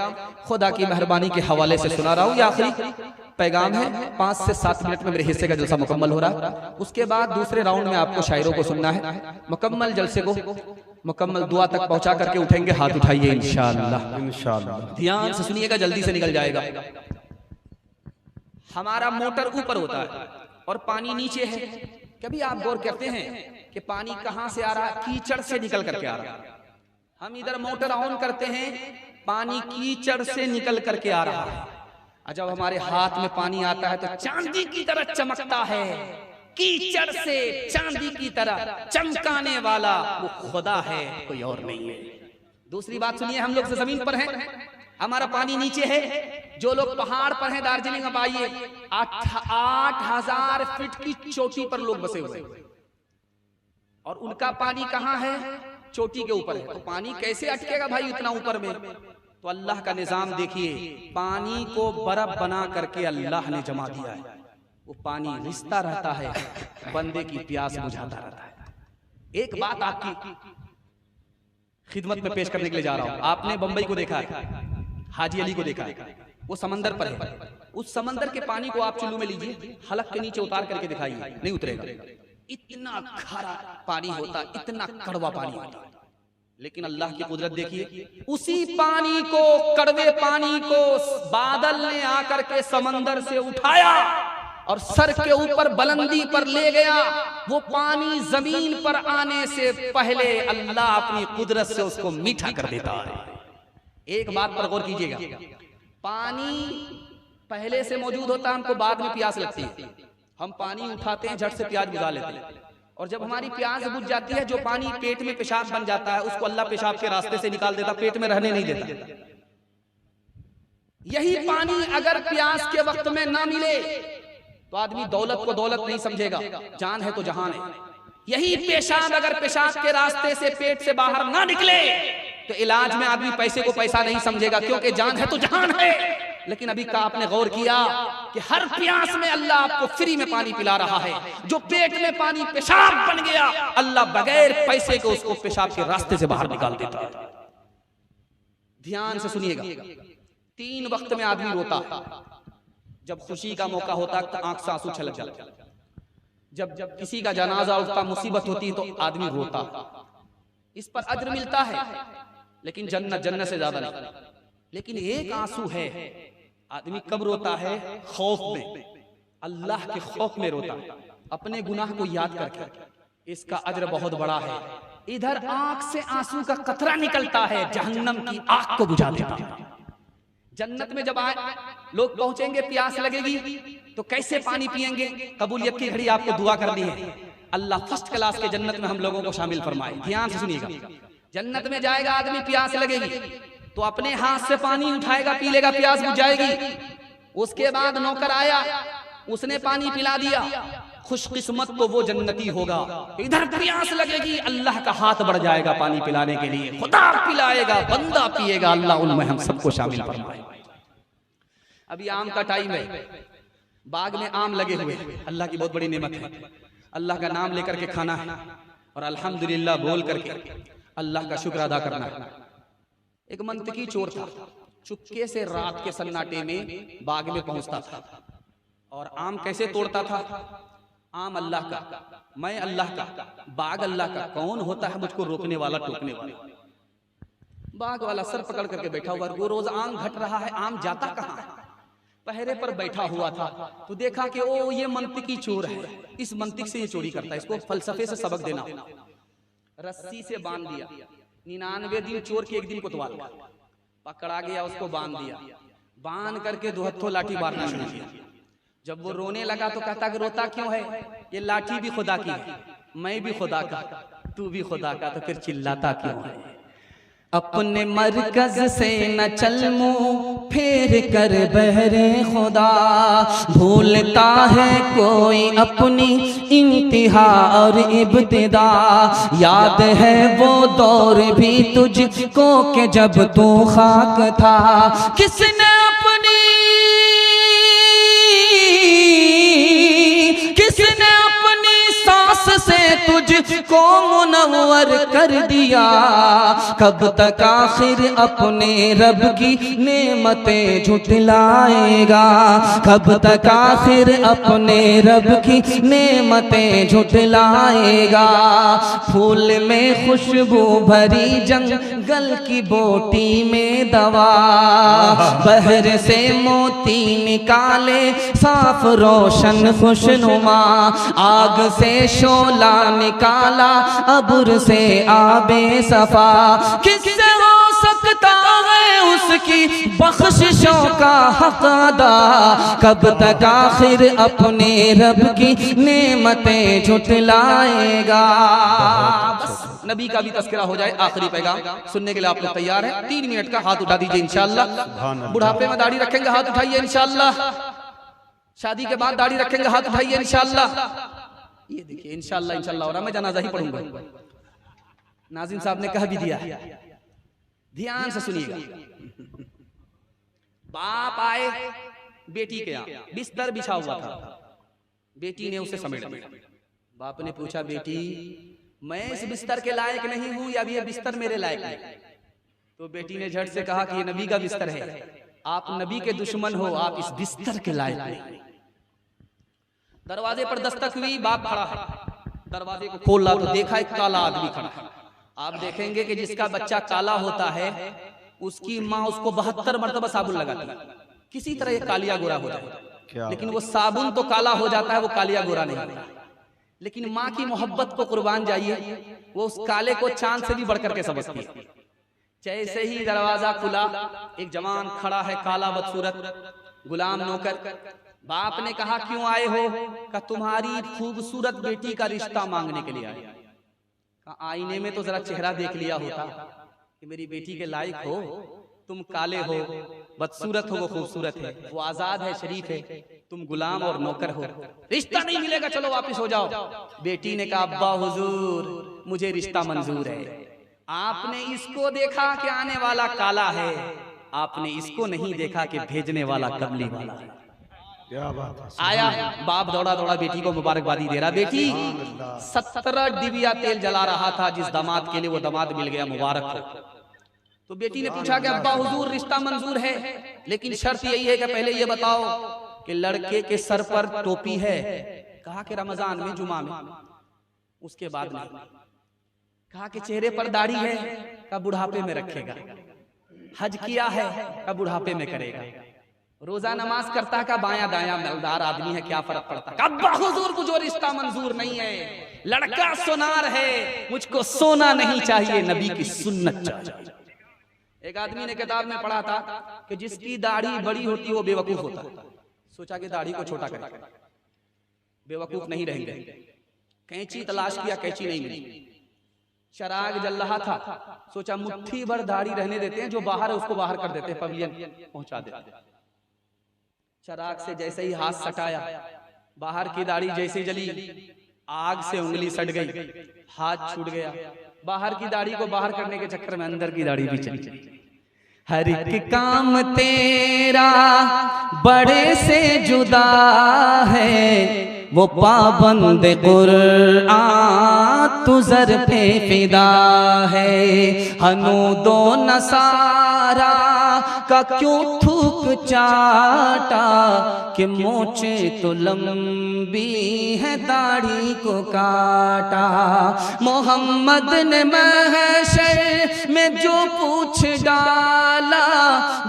खुदा की मेहरबानी के हवाले से सुना रहा हूँ। ये आखिरी पैगाम है, 5 से 7 मिनट में मेरे हिस्से का जलसा मुकम्मल हो रहा है। उसके बाद दूसरे राउंड में आपको शायरों को सुनना है। मुकम्मल जलसे को मुकम्मल दुआ तक पहुंचा करके उठेंगे, हाथ उठाइए इंशाअल्लाह। इंशाअल्लाह ध्यान से सुनिएगा, जल्दी से निकल जाएगा। हमारा मोटर ऊपर होता है और पानी नीचे है। कभी आप गौर करते हैं कि पानी कहां से आ रहा है? कीचड़ से निकल करके आ रहा है। हम इधर मोटर ऑन करते हैं, पानी कीचड़ से निकल करके आ रहा है, और जब हमारे हाथ में पानी आता है तो चांदी की तरह चमकता है। कीचड़ से चांदी की तरह चमकाने वाला वो खुदा है, कोई और नहीं है। दूसरी बात सुनिए, हम लोग से जमीन पर हैं, हमारा पानी नीचे है। जो लोग पहाड़ पर हैं, दार्जिलिंग में आइए, 8000 फीट की चोटी पर लोग बसे हुए हैं, और उनका पानी कहाँ है? चोटी के ऊपर है। तो पानी कैसे अटकेगा भाई इतना ऊपर में? तो अल्लाह का निजाम देखिए, पानी को बर्फ बना करके अल्लाह ने जमा दिया है। वो पानी रिश्ता रहता है, बंदे की प्यास बुझाता रहता है। एक बात आपकी खिदमत में पेश करने के लिए जा रहा हूं। आपने बंबई को देखा है, हाजी अली को देखा है, वो समंदर पर है। उस समंदर के पानी को आप चुल्लू में लीजिए, हलक के नीचे उतार करके दिखाइए, नहीं उतरेगा। इतना खारा पानी होता, इतना कड़वा पानी होता, लेकिन अल्लाह की कुदरत देखिए, उसी पानी को, कड़वे पानी को बादल ने आकर के समंदर से उठाया और सर के ऊपर बुलंदी पर ले गया। वो पानी जमीन पर आने से पहले अल्लाह अपनी कुदरत से उसको मीठा कर देता है। एक बात पर गौर कीजिएगा, पानी पहले से मौजूद होता है, हमको बाद में प्यास लगती है, हम पानी उठाते हैं, झट से प्यास बुझा लेते हैं, और जब हमारी प्यास बुझ जाती है, जो पानी पेट में पेशाब बन जाता है, उसको अल्लाह पेशाब के रास्ते से निकाल देता, पेट में रहने नहीं देता। यही पानी अगर प्यास के वक्त में ना मिले तो आदमी दौलत को दौलत नहीं समझेगा, जान है तो जहान है। यही पेशाब अगर पेशाब के रास्ते से पेट से बाहर ना निकले तो इलाज में आदमी पैसे को पैसा नहीं समझेगा, क्योंकि जान है तो जहान है। लेकिन अभी का आपने गौर किया कि हर प्यास में अल्लाह आपको फ्री में पानी पिला रहा है। जो पेट में पानी पेशाब बन गया, अल्लाह बगैर पैसे के उसको पेशाब के रास्ते से बाहर निकाल देता है। ध्यान से सुनिएगा, 3 वक्त में आदमी रोता है। जब खुशी का मौका होता है तो आंख से आंसू छलक जाते, जब किसी का जनाजा उठता, मुसीबत होती तो आदमी रोता। इस पर अज्र मिलता है, लेकिन जन्नत से ज्यादा नहीं। लेकिन एक आंसू है, आदमी कब रोता है? खौफ में, अल्लाह के खौफ में रोता है, अपने गुनाह को याद करके। इसका अज्र बहुत बड़ा है। इधर आंख से आंसू का कतरा निकलता है, जहन्नम की आग को बुझा देता है। जन्नत में जब आए लोग पहुंचेंगे, प्यास लगेगी तो कैसे पानी पिएंगे? कबूलियत की घड़ी आपको दुआ करनी है, अल्लाह फर्स्ट क्लास के जन्नत में हम लोगों को शामिल फरमाए। ध्यान से सुनिएगा, जन्नत में जाएगा आदमी, प्यास लगेगी तो अपने हाथ से पानी उठाएगा, पी लेगा, प्यास बुझ जाएगी। उसके बाद नौकर आया, उसने पानी पिला दिया, खुशकिस्मत तो वो जन्नती होगा। इधर प्यास लगेगी, अल्लाह का हाथ बढ़ जाएगा पानी पिलाने के लिए, खुदा पिलाएगा, बंदा पिएगा, अल्लाह उनमें हम सबको शामिल फरमाए। अभी आम का टाइम है, बाग में आम लगे हुए, अल्लाह की बहुत बड़ी नेमत है। अल्लाह का नाम लेकर के खाना है और अल्हम्दुलिल्लाह बोल करके अल्लाह का शुक्र अदा करना है। एक मंतकी चोर था, चुपके से रात के सन्नाटे में बाग में पहुंचता था और आम कैसे तोड़ता था? आम अल्लाह का, मैं अल्लाह का, बाग अल्लाह का, कौन होता है मुझको रोकने वाला, टोकने वाला? बाग वाला सर पकड़ करके बैठा हुआ, वो रोज आम घट रहा है, आम जाता कहाँ है? पहरे पर बैठा हुआ था तो देखा कि ओ ये मंतिकी चोर है, इस मंतिक से ये चोरी करता है, इसको फलसफे से सबक देना। रस्सी से बांध दिया, 99 दिन चोर के एक दिन कोतवाल पकड़ा गया, उसको बांध दिया, बांध करके 2 हत्थों लाठी मारना शुरू किया। जब वो रोने लगा तो कहता कि रोता क्यों है, ये लाठी भी खुदा की है, मैं भी खुदा का, तू भी खुदा का, तो फिर चिल्लाता क्यों है। अपने मरकज से न चल मुँह फेर कर बहरे खुदा, भूलता है कोई अपनी इंतहा और इब्तिदा। याद है वो दौर भी तुझको के जब तू खाक था, किसने अपनी सांस से तुझको मुनव्वर कर दिया। कब तक आखिर अपने रब की नेमतें झुठलाएगा, कब तक आखिर अपने रब की नेमतें झुठलाएगा। फूल में खुशबू भरी जंगल की बोटी में दवा, बहर से मोती निकाले साफ रोशन खुशनुमा। आग से शोला निकाला अबुर से आबे सफा, किससे हो सकता है उसकी बख्शिशों का हक अदा। कब तक आखिर अपने रब की नेमतें झुठलाएगा। बस नबी का भी तस्करा हो जाए, आखिरी पैगाम सुनने के लिए आप लोग तैयार हैं? 3 मिनट का, हाथ उठा दीजिए इंशाअल्लाह। बुढ़ापे में दाढ़ी रखेंगे, हाथ उठाइए इंशाअल्लाह। शादी के बाद दाढ़ी रखेंगे, हाथ उठाइए इंशाअल्लाह। ये देखिए इंशाअल्लाह इंशाअल्लाह, और मैं जनाजा ही पढ़ूंगा। नाज़िम साहब ने कह भी दिया, ध्यान से सुनिएगा। बाप आए बेटी के यहाँ, बिस्तर बिछा हुआ था, बेटी ने उसे समेट लिया। बाप ने पूछा, बेटी मैं इस बिस्तर के लायक नहीं हूं या ये बिस्तर मेरे लायक है? तो बेटी ने झट से कहा कि ये नबी का बिस्तर है, आप नबी के दुश्मन हो, आप इस बिस्तर के लायक नहीं। दरवाजे पर दस्तक हुई, बाप खड़ा है, दरवाजे को खोला तो देखा एक काला आदमी खड़ा है। आप देखेंगे कि जिसका बच्चा काला होता है उसकी माँ उसको 72 मरतबा साबुन लगाती है, किसी तरह ये कालिया गोरा हो जाए, लेकिन वो साबुन तो काला हो जाता है, वो कालिया गोरा नहीं होता। लेकिन माँ की मोहब्बत को कुर्बान जाइए, वो उस काले को चांद से भी बढ़कर के समझती है। जैसे ही दरवाजा खुला, एक जवान खड़ा है, काला बदसूरत, गुलाम नौकर। बाप ने कहा, क्यों आए हो? कहा, तुम्हारी खूबसूरत बेटी का रिश्ता मांगने के लिए आए। कहा, आईने में तो जरा चेहरा देख लिया होता कि मेरी बेटी के लायक हो, तुम काले हो, बदसूरत हो, वो खूबसूरत है, वो आजाद है, शरीफ है, तुम गुलाम और नौकर हो, रिश्ता नहीं मिलेगा, चलो वापस हो जाओ। बेटी ने कहा, अब्बा हुजूर मुझे रिश्ता मंजूर है। आपने इसको देखा कि आने वाला काला है, आपने इसको नहीं देखा कि भेजने वाला कमली वाला है। क्या बात है। आया बाप दौड़ा दौड़ा बेटी को मुबारकबादी दे रहा, बेटी 17 डिबिया तेल जला रहा था जिस दामाद के लिए, वो दामाद मिल गया, मुबारक हो। तो बेटी ने पूछा कि अब्बा हुजूर रिश्ता मंजूर है, लेकिन शर्त यही है कि पहले ये बताओ कि लड़के के सर पर टोपी है? कहा कि रमजान में, जुमा में, उसके बाद नहीं। कहा कि चेहरे पर दाढ़ी है? का बुढ़ापे में रखेगा। हज किया है? का बुढ़ापे में करेगा। रोजा नमाज करता का बाया दाया मलदार आदमी है, क्या फर्क पड़ता? अब्बा हुजूर को जो रिश्ता मंजूर नहीं है, लड़का सोनार है, मुझको सोना नहीं चाहिए, नबी की सुन्नत चाहिए। एक आदमी ने किताब में पढ़ा था कि जिसकी दाढ़ी बड़ी होती है वो बेवकूफ होता है। सोचा कि दाढ़ी को छोटा करें, बेवकूफ नहीं रहेंगे। कैंची तलाश किया, कैंची नहीं मिली। चराग जल रहा था, सोचा मुट्ठी भर दाढ़ी रहने देते हैं, जो बाहर है उसको बाहर कर देते हैं, पवेलियन पहुंचा देते हैं। चराग से जैसे ही हाथ सटाया, बाहर की दाढ़ी जैसे जली, आग से उंगली सट गई, हाथ छूट गया। बाहर की दाढ़ी को बाहर करने के चक्कर में अंदर की दाढ़ी भी चली। हर एक काम तेरा बड़े से जुदा है, वो पाबंद कुरआन तुझर पे फिदा है। हनु दो नसारा का क्यों थूक चाटा, कि मोचे तो लंबी है दाढ़ी को काटा। मोहम्मद ने महशर में जो पूछ डाला,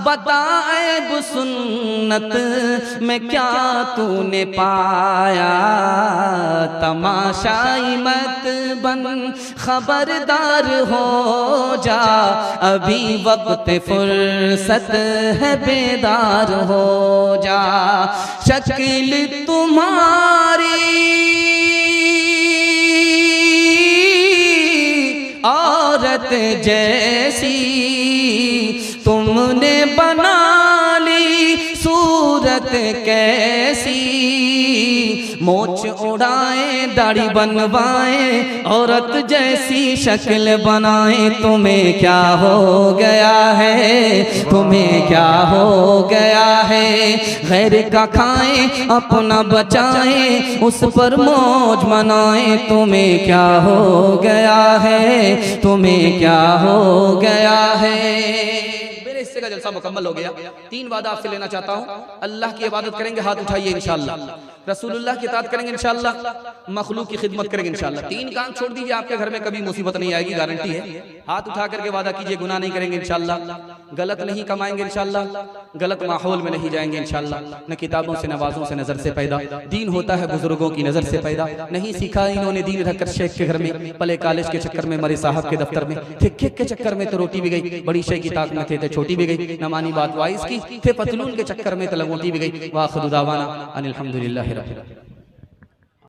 बता ऐब सुन्नत में क्या तूने पाया, तमाशाई मत बन खबरदार हो जा, अभी वक्त फुर्सत है बेदार हो जा। शक्ल तुम्हारी औरत जैसी, तुमने बना ली सूरत कैसी, मोछ उड़ाए दाढ़ी बनवाए औरत जैसी शक्ल बनाए। तुम्हें क्या हो गया है, तुम्हें क्या हो गया है, गैर का खाएं अपना बचाएं, उस पर मौज मनाएं। तुम्हें क्या हो गया है, तुम्हें क्या हो गया है। मेरे हिस्से का जलसा मुकम्मल हो गया। 3 वादा आपसे लेना चाहता हूँ। अल्लाह की इबादत करेंगे, हाथ उठाइए इंशाअल्लाह। रसूलुल्लाह की इताअत करेंगे इंशाअल्लाह, मखलूक की खिदमत करेंगे इंशाअल्लाह। 3 काम छोड़ दीजिए, आपके घर में कभी मुसीबत नहीं आएगी, गारंटी है। हाथ उठा करके वादा कीजिए, गुनाह नहीं करेंगे इंशाअल्लाह, गलत नहीं कमाएंगे इंशाअल्लाह, गलत माहौल में नहीं जाएंगे इंशाअल्लाह। न किताबों से नवाजों से नजर से पैदा, दीन होता है बुजुर्गों की नजर से पैदा। नहीं सीखा इन्होंने दीन रखकर शेख के घर में, पले कॉलेज के चक्कर में, मरे साहब के दफ्तर में, थे के चक्कर में तो रोटी भी गई, बड़ी शेख की ताक में थे तो छोटी भी गई, न मानी बात वाइस की, थे पतलून के चक्कर में तो लंगोटी भी गई। वाखिर दावाना अनिल हम्दुलिल्लाहि रब्बिल आलमीन।